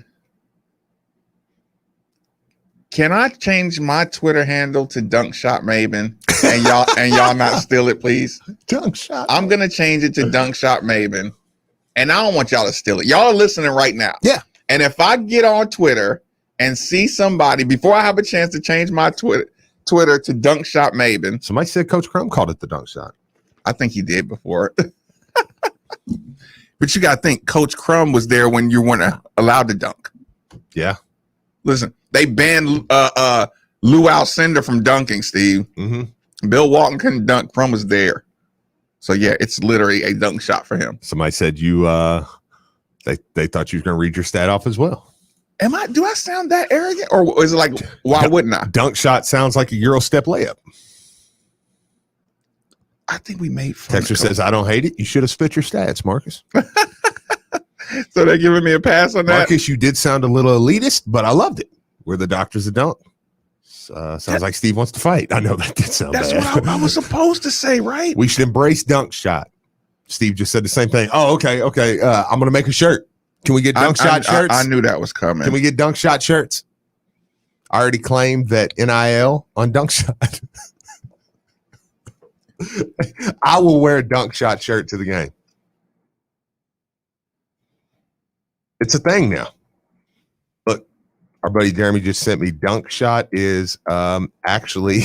Can I change my Twitter handle to Dunk Shot Maven and y'all not steal it, please? Dunk Shot. I'm gonna change it to Dunk Shot Maven, and I don't want y'all to steal it. Y'all are listening right now. Yeah. And if I get on Twitter and see somebody before I have a chance to change my Twitter to Dunk Shot Maven, somebody said Coach Crum called it the Dunk Shot. I think he did before. But you got to think, Coach Crum was there when you weren't allowed to dunk. Yeah. Listen, they banned Lou Alcindor from dunking, Steve. Bill Walton couldn't dunk. Crum was there. So, yeah, it's literally a dunk shot for him. Somebody said they thought you were going to read your stat off as well. Do I sound that arrogant? Or is it like, why wouldn't I? Dunk shot sounds like a Euro step layup. I think we made fun. Texter says, I don't hate it. You should have spit your stats, Marcus. So they're giving me a pass on that? Marcus, you did sound a little elitist, but I loved it. We're the doctors of dunk. Sounds like Steve wants to fight. I know that did sound bad. That's what I was supposed to say, right? We should embrace dunk shot. Steve just said the same thing. Oh, okay. I'm going to make a shirt. Can we get dunk shot shirts? I knew that was coming. Can we get dunk shot shirts? I already claimed that NIL on dunk shot. I will wear a dunk shot shirt to the game. It's a thing now. Look, our buddy Jeremy just sent me dunk shot is actually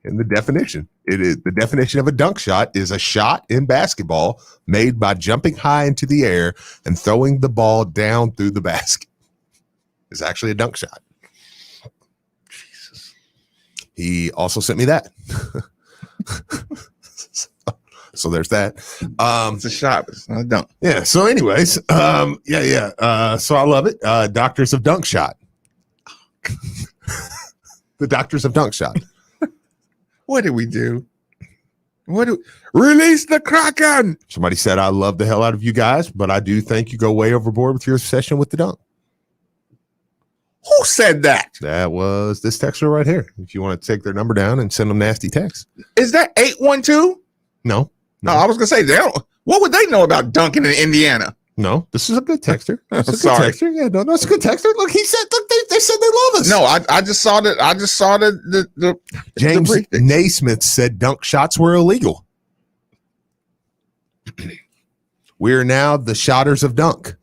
in the definition. It is the definition of a dunk shot is a shot in basketball made by jumping high into the air and throwing the ball down through the basket. It's actually a dunk shot. Jesus. He also sent me that. So there's that. It's a shot, but it's not a dunk. Yeah. So, anyways, so I love it. Doctors of Dunk Shot. The Doctors of Dunk Shot. What did we do? Release the Kraken? Somebody said, I love the hell out of you guys, but I do think you go way overboard with your obsession with the dunk. Who said that? That was this texter right here. If you want to take their number down and send them nasty texts. Is that 812? No. I was going to say, what would they know about dunking in Indiana? No, this is a good texter. That's a good Sorry. texter. Yeah, no, it's a good texter. Look, he said, look, they said they love us. No, I just saw that. I just saw the James Naismith said dunk shots were illegal. We're now the shotters of dunk.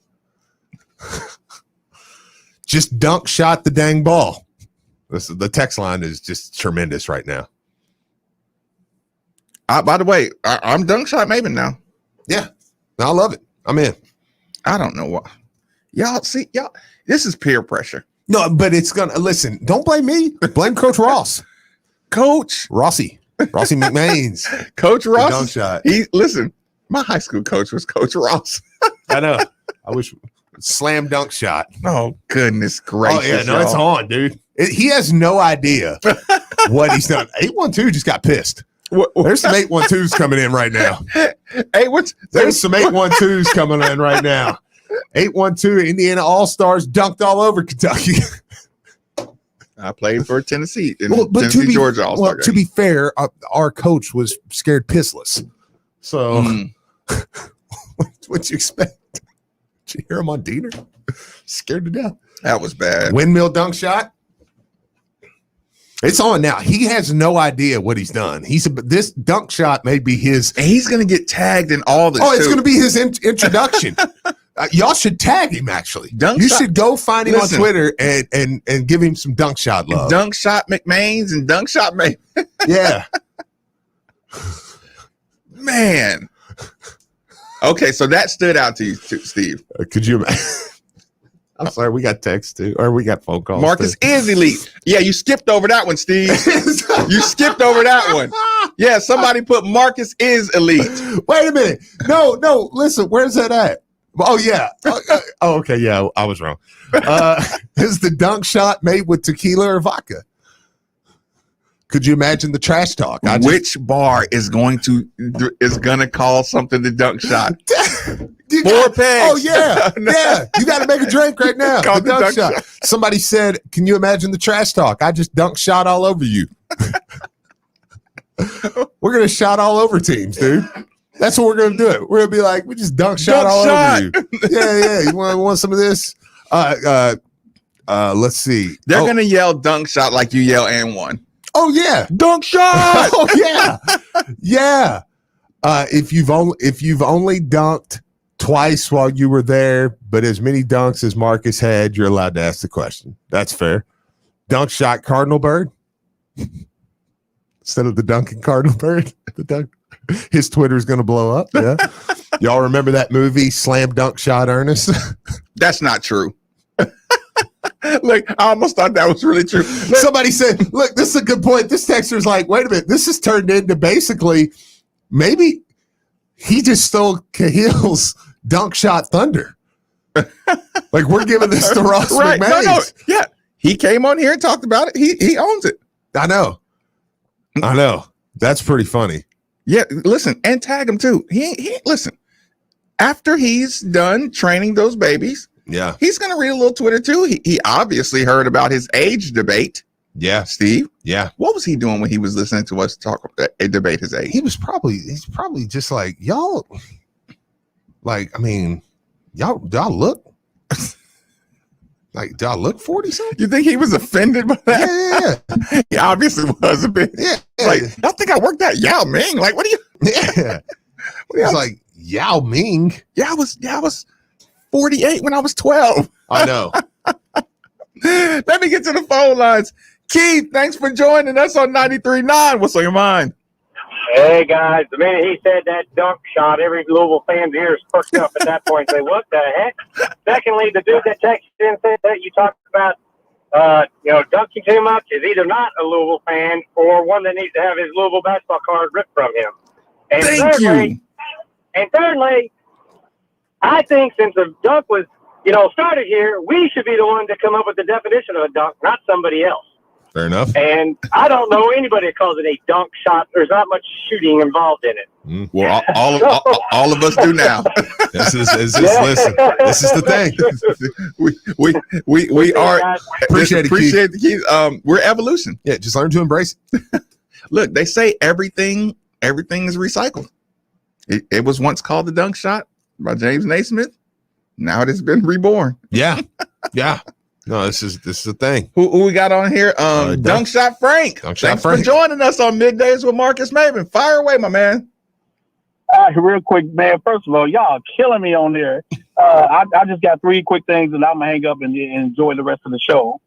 Just dunk shot the dang ball. The text line is just tremendous right now. By the way, I'm dunk shot Maven now. Yeah, I love it. I'm in. I don't know why. Y'all, this is peer pressure. No, but it's gonna listen. Don't blame me. Blame Coach Ross. Coach Rossi McMains. Coach Ross. Dunk shot. Listen. My high school coach was Coach Ross. I know. I wish slam dunk shot. Oh goodness gracious! Oh yeah, no, it's on, dude. He has no idea what he's done. 812 just got pissed. There's some 812s coming in right now. There's some 812s coming in right now. 812 Indiana All-Stars dunked all over Kentucky. I played for Tennessee Georgia All-Star game. To be fair, our coach was scared pissless. So what'd you expect? Did you hear him on Diener? Scared to death. That was bad. Windmill dunk shot. It's on now. He has no idea what he's done. This dunk shot may be his. And he's going to get tagged in all this. Oh, it's going to be his introduction. Y'all should tag him, actually. Should go find him on Twitter and give him some dunk shot love. Dunk shot McMains and dunk shot May. Yeah. Man. Okay, so that stood out to you, Steve. Could you imagine? I'm sorry, we got text too, or we got phone calls. Marcus is elite. Yeah, you skipped over that one, Steve. You skipped over that one. Yeah, somebody put Marcus is elite. Wait a minute. No, listen, where's that at? Oh, yeah. Okay, yeah, I was wrong. Is the dunk shot made with tequila or vodka? Could you imagine the trash talk? Which bar is going to call something the dunk shot? 4 pegs. Oh, yeah. Yeah. You got to make a drink right now. Call the dunk shot. Somebody said, can you imagine the trash talk? I just dunk shot all over you. We're going to shot all over teams, dude. That's what we're going to do. We're going to be like, we just dunk shot all over you. Yeah. You want some of this? Let's see. They're going to yell dunk shot like you yell and one. Oh, yeah. Dunk shot. Oh, yeah. Yeah. If you've only dunked twice while you were there, but as many dunks as Marcus had, you're allowed to ask the question. That's fair. Dunk shot Cardinal Bird instead of the Duncan Cardinal Bird. His Twitter's going to blow up. Yeah. Y'all remember that movie, Slam Dunk Shot Ernest? That's not true. Look, I almost thought that was really true. Look, somebody said, look, this is a good point. This texter's like, wait a minute. This has turned into basically maybe he just stole Cahill's dunk shot thunder. Like we're giving this to Ross right. McMains. No. Yeah. He came on here and talked about it. He owns it. I know. That's pretty funny. Yeah. Listen, and tag him too. He listen, after he's done training those babies, yeah, he's going to read a little Twitter too. He obviously heard about his age debate. Yeah, Steve. Yeah, what was he doing when he was listening to us talk debate his age? He's probably just like y'all. Like, I mean, y'all look like y'all look 40 something. You think he was offended by that? Yeah. He obviously was a bit. Yeah. Like, y'all think I worked out Yao Ming? Like, what do you? Yeah. It's like Yao Ming. Yeah, I was 48 when I was 12. I know. Let me get to the phone lines. Keith, thanks for joining us on 93.9. What's on your mind? Hey, guys. The minute he said that dunk shot, every Louisville fan's ears perked up at that point and say, what the heck? Secondly, the dude that texted in said that you talked about, dunking too much is either not a Louisville fan or one that needs to have his Louisville basketball card ripped from him. And thirdly, I think since the dunk was, started here, we should be the one to come up with the definition of a dunk, not somebody else. Fair enough. And I don't know anybody that calls it a dunk shot. There's not much shooting involved in it. Well, all of us do now. Listen, this is the thing. we are appreciate the Keith. We're evolution. Yeah, just learn to embrace it. Look, they say everything is recycled. It was once called the dunk shot by James Naismith. Now it has been reborn. Yeah. Yeah. No, this is the thing. Who we got on here? Dunk Shot Frank. Thanks for joining us on Middays with Marcus Maven. Fire away, my man. Real quick, man. First of all, y'all killing me on there. I just got 3 quick things, and I'm gonna hang up and enjoy the rest of the show.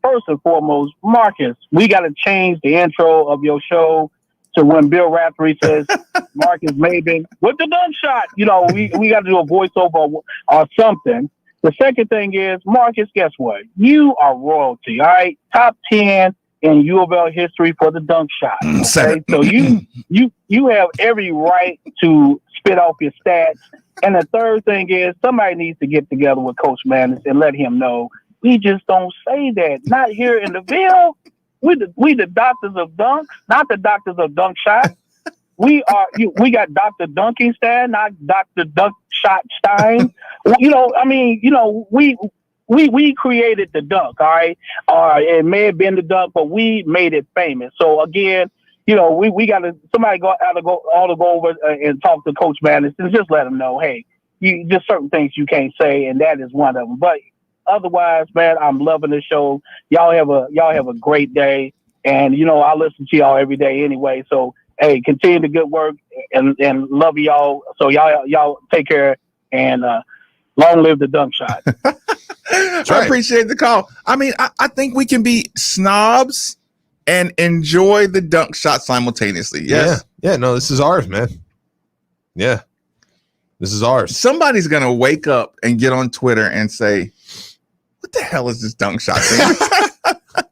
First and foremost, Marcus, we got to change the intro of your show to when Bill Raftery says Marcus Maven with the dunk shot. We got to do a voiceover or something. The second thing is, Marcus, guess what? You are royalty, all right? Top 10 in U of L history for the dunk shot. Okay? So you have every right to spit off your stats. And the third thing is, somebody needs to get together with Coach Madness and let him know we just don't say that. Not here in the Ville. We the doctors of dunks, not the doctors of dunk shot. We got Dr. Dunkinstein, not Dr. Dunk Shot Stein. We created the dunk, all right? It may have been the dunk, but we made it famous. So again, we got to somebody ought to go over and talk to Coach Madness and just let him know, hey, just certain things you can't say, and that is one of them. But otherwise, man, I'm loving the show. Y'all have a great day, and I listen to y'all every day anyway. So hey, continue the good work and love y'all. So y'all take care and long live the dunk shot. I appreciate the call. I mean, I think we can be snobs and enjoy the dunk shot simultaneously. Yes. Yeah. No, this is ours, man. Yeah. This is ours. Somebody's going to wake up and get on Twitter and say, what the hell is this dunk shot thing?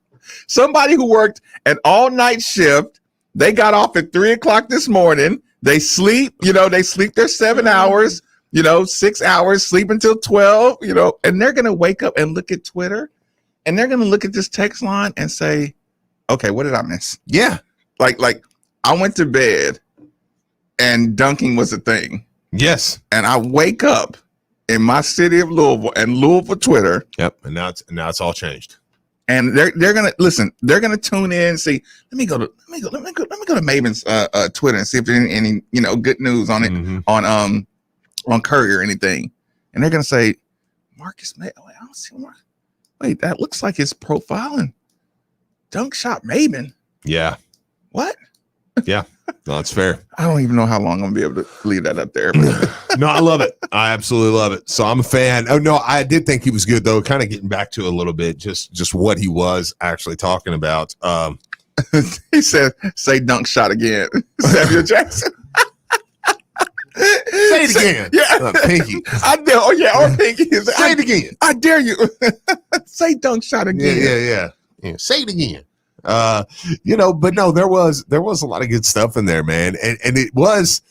Somebody who worked an all-night shift, they got off at 3:00 this morning. They sleep, they sleep their 7 hours, 6 hours, sleep until 12, and they're going to wake up and look at Twitter and they're going to look at this text line and say, okay, what did I miss? Yeah. Like I went to bed and dunking was a thing. Yes. And I wake up in my city of Louisville and Louisville Twitter. Yep. And now it's all changed. And they're gonna listen. They're gonna tune in and see. Let me go to Maven's Twitter and see if there's any good news on it on Curry or anything. And they're gonna say, Marcus Maven. I don't see Marcus. Wait, that looks like his profile in Dunk Shot Maven. Yeah. What? Yeah. No, it's fair. I don't even know how long I'm gonna be able to leave that up there. No, I love it. I absolutely love it. So I'm a fan. Oh no, I did think he was good though. Kind of getting back to a little bit, just what he was actually talking about. He said, "Say dunk shot again." Samuel Jackson. Say it again. Yeah, Pinky. I dare. Oh yeah, or Pinky. Say it again. I dare you. Say dunk shot again. Yeah. Say it again. But no, there was a lot of good stuff in there, man. And it was,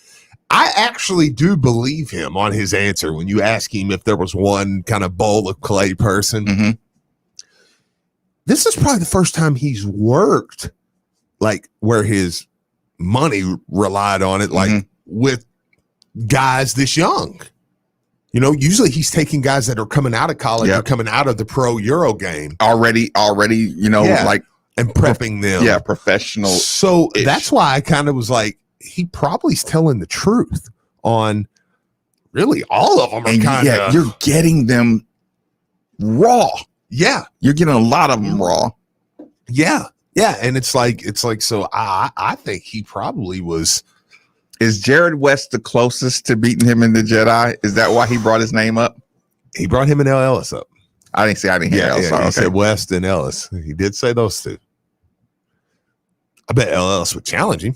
I actually do believe him on his answer when you ask him if there was one kind of bowl of clay person. Mm-hmm. This is probably the first time he's worked like where his money relied on it, like with guys this young. Usually he's taking guys that are coming out of college or coming out of the pro Euro game already, like. And prepping them. Yeah, professional. So that's why I kind of was like, he probably's telling the truth on really all of them are kind of. Yeah, you're getting them raw. Yeah. You're getting a lot of them raw. Yeah. Yeah. And it's like, so I think he probably was. Is Jared West the closest to beating him in the Jedi? Is that why he brought his name up? He brought him and L. Ellis up. I didn't hear Ellis. He said West and Ellis. He did say those two. I bet L. Ellis would challenge him.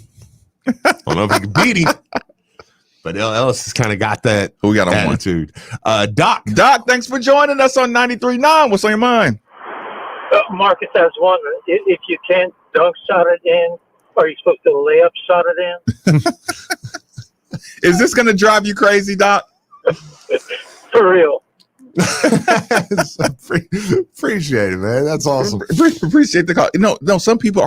I don't know if he could beat him, but L. Ellis has kind of got that attitude. Doc, thanks for joining us on 93.9. What's on your mind? Marcus, I was wondering if you can't dunk shot it in, are you supposed to layup shot it in? Is this going to drive you crazy, Doc? For real. Appreciate it, man. That's awesome. Appreciate the call. No. Some people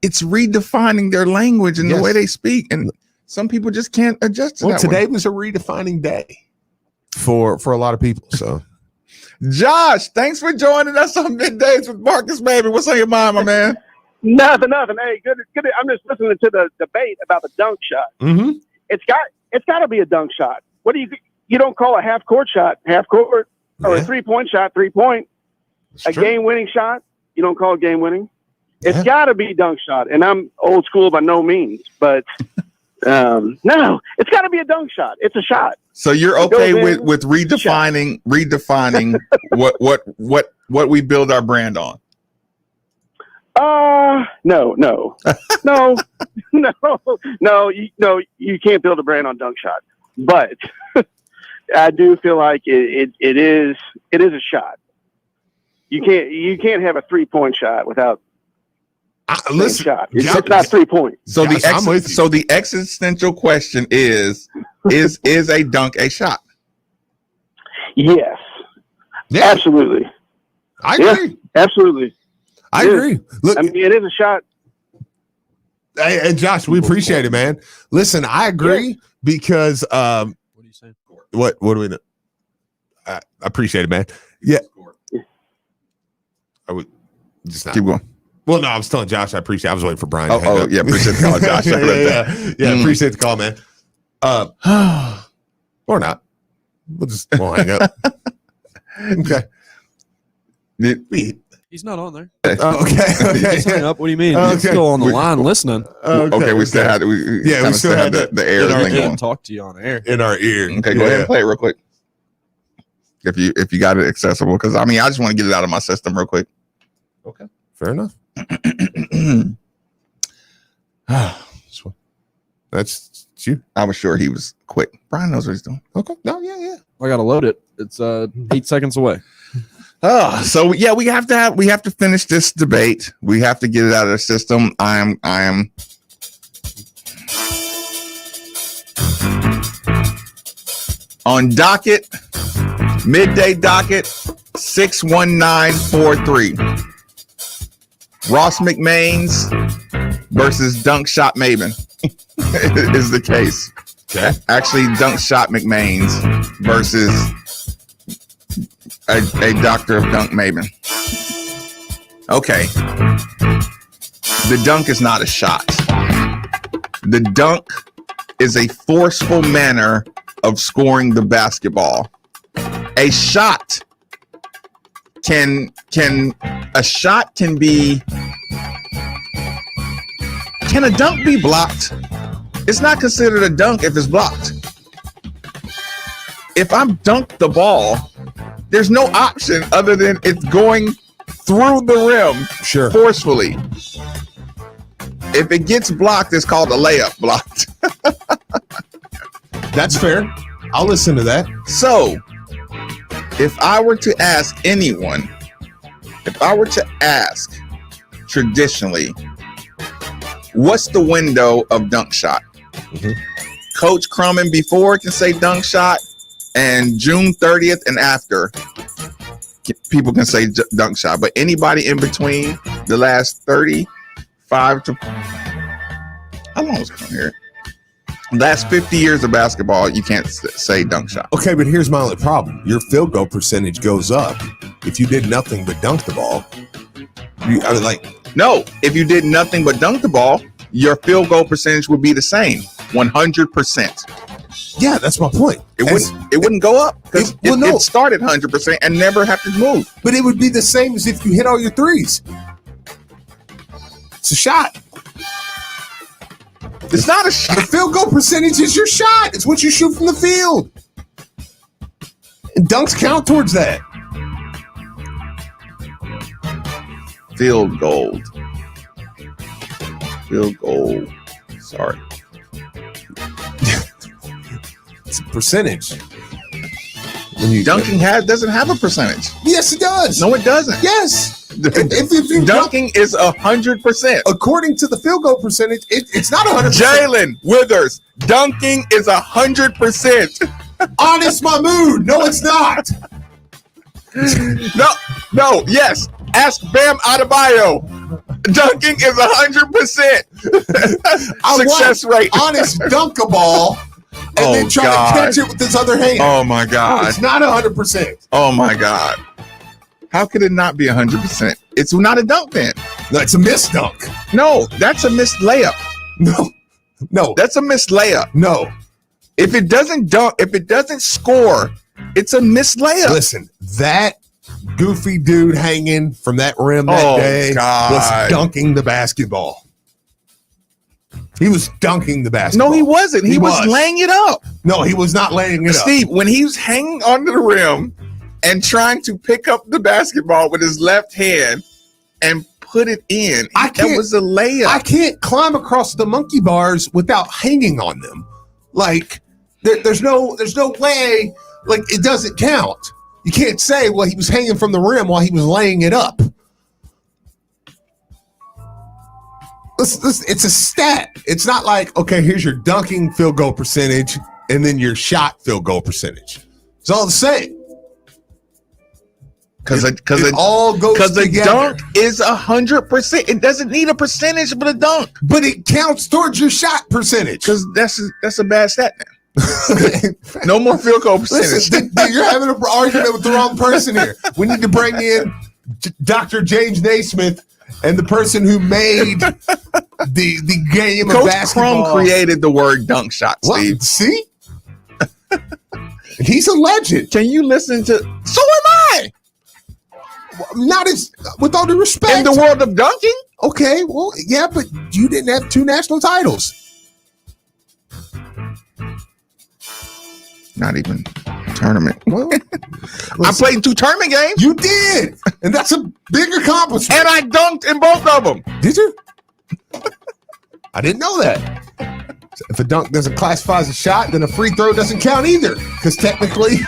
it's redefining their language and the way they speak, and some people just can't adjust to that. Today was a redefining day for a lot of people. So, Josh, thanks for joining us on Middays with Marcus Maven. What's on your mind, my man? Nothing. Hey, good. I'm just listening to the debate about the dunk shot. Mm-hmm. It's got to be a dunk shot. What do you think? You don't call a half court shot, half court, or a 3-point shot, 3-point. A game winning shot, you don't call it game winning. It's got to be dunk shot. And I'm old school by no means, but no, it's got to be a dunk shot. It's a shot. So you're okay with redefining what we build our brand on? No. You can't build a brand on dunk shot, but I do feel like it is a shot. You can't have a 3-point shot without shot. It's not 3-point. So the existential question is a dunk a shot? Yes. Yeah, absolutely. I agree. Absolutely. I agree. Look, I mean, it is a shot. Hey, Josh, we appreciate it, man. Listen, I agree because What are you saying? what do we know? I appreciate it, man. Yeah. I would just not. Keep going. Well, no, I was telling Josh I appreciate. I was waiting for Brian. Oh, to hang up. yeah, appreciate the call, Josh. I read that. Yeah, appreciate the call, man. Or not. We'll hang up. Okay. He's not on there. Okay. He's hung up. What do you mean? Okay. He's still on the line listening. Okay, we still had we still had the air I thing can't going talk to you on air. In our ear. Okay, go ahead and play it real quick. If you got it accessible, because I mean I just want to get it out of my system real quick. Okay, fair enough. That's you. I was sure he was quick. Brian knows what he's doing. Okay. No, yeah. I gotta load it. It's 8 seconds away. So yeah, we have to finish this debate. We have to get it out of the system. I am on docket, midday docket 61943. Ross McMains versus Dunk Shot Maven is the case. Okay. Actually, Dunk Shot McMains versus a doctor of Dunk Maven. Okay. The dunk is not a shot. The dunk is a forceful manner of scoring the basketball. A shot can be. Can a dunk be blocked? It's not considered a dunk if it's blocked. If I'm dunked the ball, there's no option other than it's going through the rim forcefully. If it gets blocked, it's called a layup blocked. That's fair. I'll listen to that. So, if I were to ask anyone, traditionally, what's the window of dunk shot? Mm-hmm. Coach Crummon before can say dunk shot, and June 30th and after, people can say dunk shot. But anybody in between the last 35 to how long was Crummon here? Last 50 years of basketball, you can't say dunk shot. Okay, but here's my only problem. Your field goal percentage goes up if you did nothing but dunk the ball. No, if you did nothing but dunk the ball, your field goal percentage would be the same, 100%. Yeah, that's my point. It wouldn't go up because it started 100% and never have to move. But it would be the same as if you hit all your threes. It's a shot. It's not a shot. The field goal percentage is your shot. It's what you shoot from the field. And dunks count towards that. Field goal. Sorry. It's a percentage. Dunking doesn't have a percentage. Yes, it does. No, it doesn't. Yes. If you dunking is 100%. According to the field goal percentage, it's not 100%. Jalen Withers, dunking is 100%. Honest Mahmood. No, it's not. No, yes. Ask Bam Adebayo. Dunking is 100%. Success rate. Honest dunk a ball and then try to catch it with his other hand. Oh my God. No, it's not 100%. Oh my God. How could it not be 100%? It's not a dunk then. No, it's a missed dunk. No, that's a missed layup. No. That's a missed layup. No. If it doesn't dunk, if it doesn't score, it's a missed layup. Listen, that goofy dude hanging from that rim that day was dunking the basketball. He was dunking the basketball. No, he wasn't. He was laying it up. No, he was not laying it up. Steve, when he was hanging onto the rim and trying to pick up the basketball with his left hand and put it in, that was a layup. I can't climb across the monkey bars without hanging on them. Like there's no way. Like it doesn't count. You can't say, well, he was hanging from the rim while he was laying it up. It's a stat. It's not like, okay, here's your dunking field goal percentage and then your shot field goal percentage. It's all the same. Because it all goes the together. dunk is 100%. It doesn't need a percentage for the dunk, but it counts towards your shot percentage. Because that's a bad stat now. No more field goal percentage. Listen, you're having an argument with the wrong person here. We need to bring in Dr. James Naismith and the person who made the game Coach of basketball. Crum created the word dunk shot, Steve. What? See? He's a legend. Can you listen to? So am I. Not as, with all due respect. In the world of dunking? Okay, well, yeah, but you didn't have 2 national titles. Not even tournament. Well, I played in 2 tournament games. You did, and that's a big accomplishment. And I dunked in both of them. Did you? I didn't know that. If a dunk doesn't classify as a shot, then a free throw doesn't count either, because technically,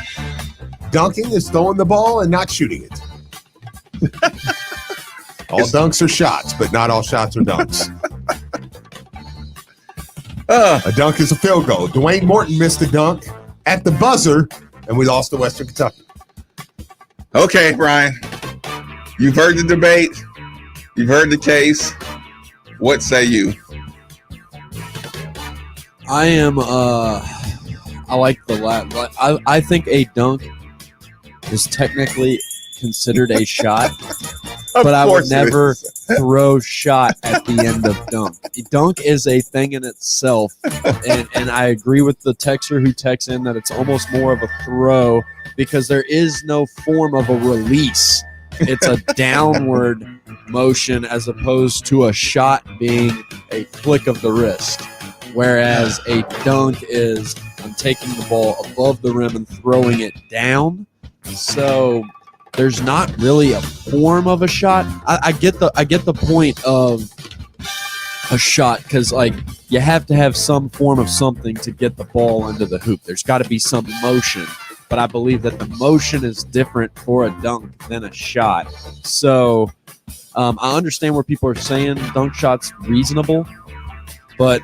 dunking is throwing the ball and not shooting it. All dunks are shots, but not all shots are dunks. A dunk is a field goal. Dwayne Morton missed a dunk at the buzzer, and we lost to Western Kentucky. Okay, Brian. You've heard the debate. You've heard the case. What say you? I am. I like the last. I think a dunk is technically considered a shot, but I would never throw shot at the end of dunk. Dunk is a thing in itself, and I agree with the texter who texts in that it's almost more of a throw because there is no form of a release. It's a downward motion as opposed to a shot being a flick of the wrist, whereas a dunk is I'm taking the ball above the rim and throwing it down. So there's not really a form of a shot. I get the point of a shot because like you have to have some form of something to get the ball into the hoop. There's got to be some motion, but I believe that the motion is different for a dunk than a shot. So I understand where people are saying dunk shot's reasonable, but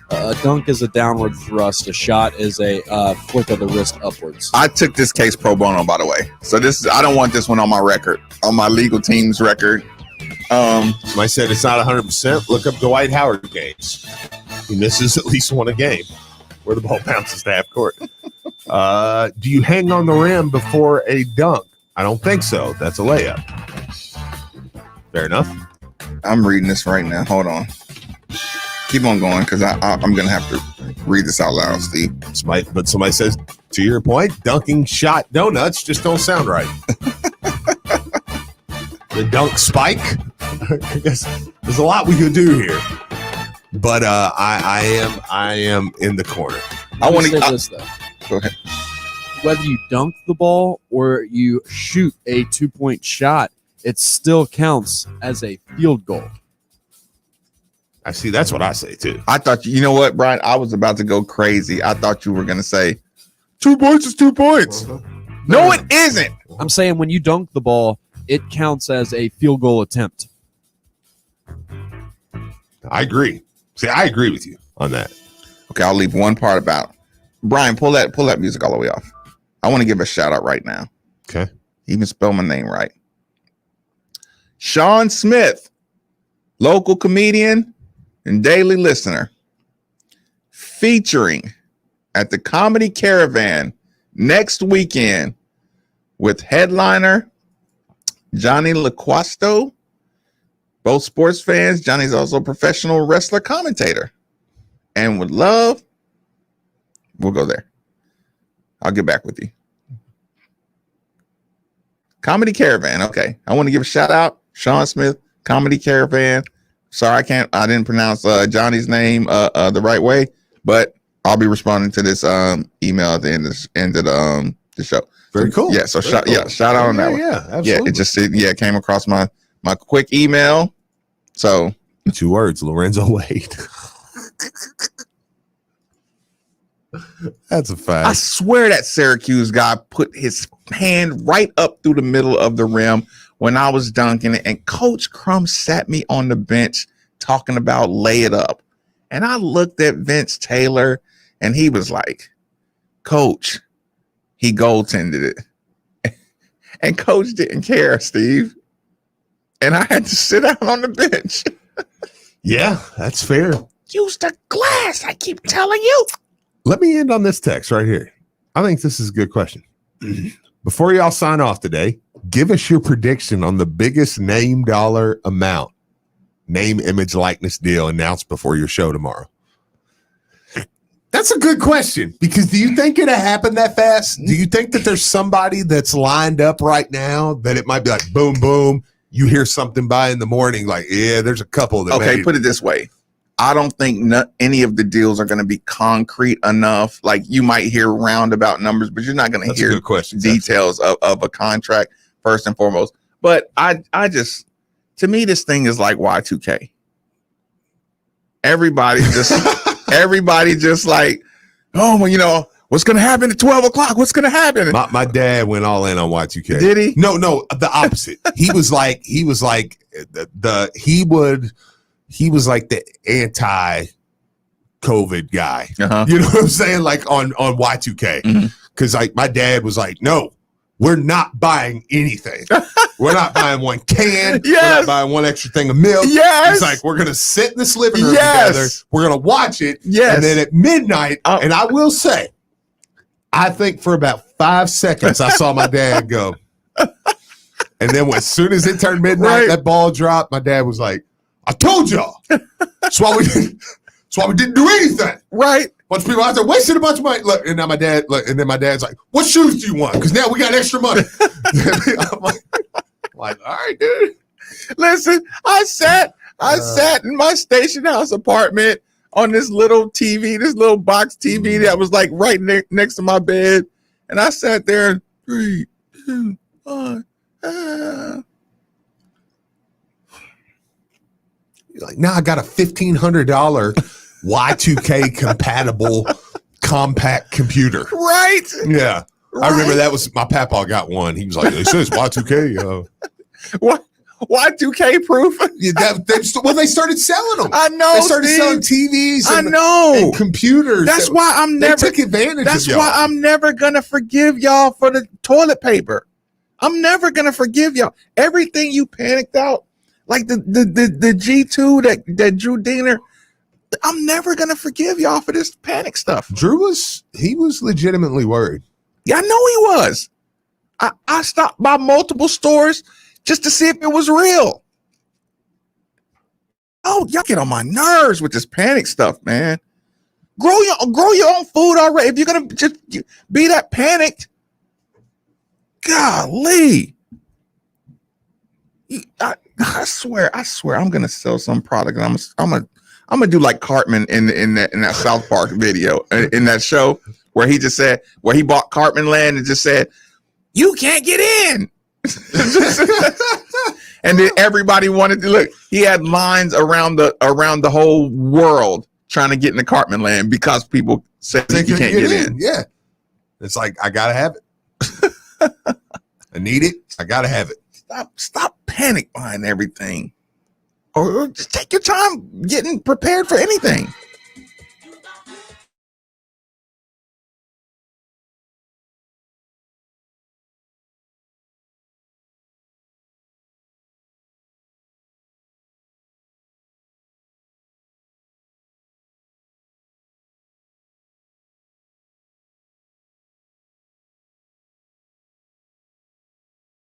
a dunk is a downward thrust. A shot is a flick of the wrist upwards. I took this case pro bono, by the way. So I don't want this one on my record, on my legal team's record. Somebody said it's not 100%. Look up Dwight Howard games. He misses at least one a game where the ball bounces to half court. Do you hang on the rim before a dunk? I don't think so. That's a layup. Fair enough. I'm reading this right now. Hold on. Keep on going because I'm going to have to read this out loud, Steve. But somebody says, to your point, dunking shot donuts just don't sound right. The dunk spike? I guess there's a lot we could do here. But I am in the corner. I want to say this, though. Go ahead. Whether you dunk the ball or you shoot a 2-point shot, it still counts as a field goal. I see. That's what I say too. I thought, you know what, Brian? I was about to go crazy. I thought you were going to say 2 points is 2 points. No, it isn't. I'm saying when you dunk the ball, it counts as a field goal attempt. I agree. See, I agree with you on that. Okay, I'll leave one part about Brian. Pull that music all the way off. I want to give a shout out right now. Okay. Even spell my name right. Sean Smith, local comedian and daily listener, featuring at the Comedy Caravan next weekend with headliner Johnny LaQuasto. Both sports fans. Johnny's also a professional wrestler commentator. And would love, we'll go there. I'll get back with you. Comedy Caravan. Okay. I want to give a shout out. Sean Smith, Comedy Caravan. Sorry, I didn't pronounce Johnny's name the right way, but I'll be responding to this email at the end of the show. Very cool. Yeah. So shout out on that one. Yeah, absolutely. Yeah. It just came across my quick email. So 2 words, Lorenzo Wade. That's a fact. I swear that Syracuse guy put his hand right up through the middle of the rim when I was dunking it, and Coach Crum sat me on the bench talking about lay it up. And I looked at Vince Taylor, and he was like, Coach, he goaltended it. And coach didn't care, Steve. And I had to sit down on the bench. Yeah, that's fair. Use the glass, I keep telling you. Let me end on this text right here. I think this is a good question. Before y'all sign off today, give us your prediction on the biggest name dollar amount, name, image, likeness deal announced before your show tomorrow. That's a good question, because do you think it'll happen that fast? Do you think that there's somebody that's lined up right now that it might be like boom, boom, you hear something by in the morning like, yeah, there's a couple that okay, put it this way. I don't think any of the deals are going to be concrete enough. Like, you might hear roundabout numbers, but you're not going to hear details of a contract first and foremost. But I just, to me, this thing is like Y2K. Everybody just like, oh, well, you know, what's going to happen at 12 o'clock? What's going to happen? My dad went all in on Y2K. Did he? No, the opposite. He was like the anti-COVID guy. Uh-huh. You know what I'm saying? Like on Y2K. Because like my dad was like, no, we're not buying anything. We're not buying one can. Yes. We're not buying one extra thing of milk. Yes. It's like, we're going to sit in this living room Yes. together. We're going to watch it. Yes. And then at midnight, and I will say, I think for about 5 seconds, I saw my dad go. And then as soon as it turned midnight, that ball dropped. My dad was like, I told y'all. That's why we didn't do anything. Right. Bunch of people out there wasting a bunch of money. Look, and now my dad's like, what shoes do you want? Because now we got extra money. I'm like, all right, dude. Listen, I sat in my station house apartment on this little TV, this little box TV that was like right next to my bed. And I sat there and 3, 2, 1. Like, now I got a $1,500 Y2K compatible compact computer. Right. Yeah. Right. I remember that was my papa got one. He was like, it says Y2K. What? Y2K proof? Yeah, they started selling them. I know. They started selling TVs. I know. And computers. That's why they took advantage That's of y'all. why I'm never gonna forgive y'all for the toilet paper. I'm never gonna forgive y'all. Everything you panicked out, like the G2 that Drew Diener. I'm never gonna forgive y'all for this panic stuff. Drew was legitimately worried. Yeah, I know he was. I stopped by multiple stores just to see if it was real. Oh, y'all get on my nerves with this panic stuff, man. Grow your own food already. If you're gonna just be that panicked, golly. I swear, I'm gonna sell some product. And I'm gonna do like Cartman in that South Park video in that show where he bought Cartman land and just said, "You can't get in." And then everybody wanted to look. He had lines around the whole world trying to get in the Cartman land because people said you can't get in. Yeah, it's like, I gotta have it. I need it. I gotta have it. Stop panic buying everything, or just take your time getting prepared for anything.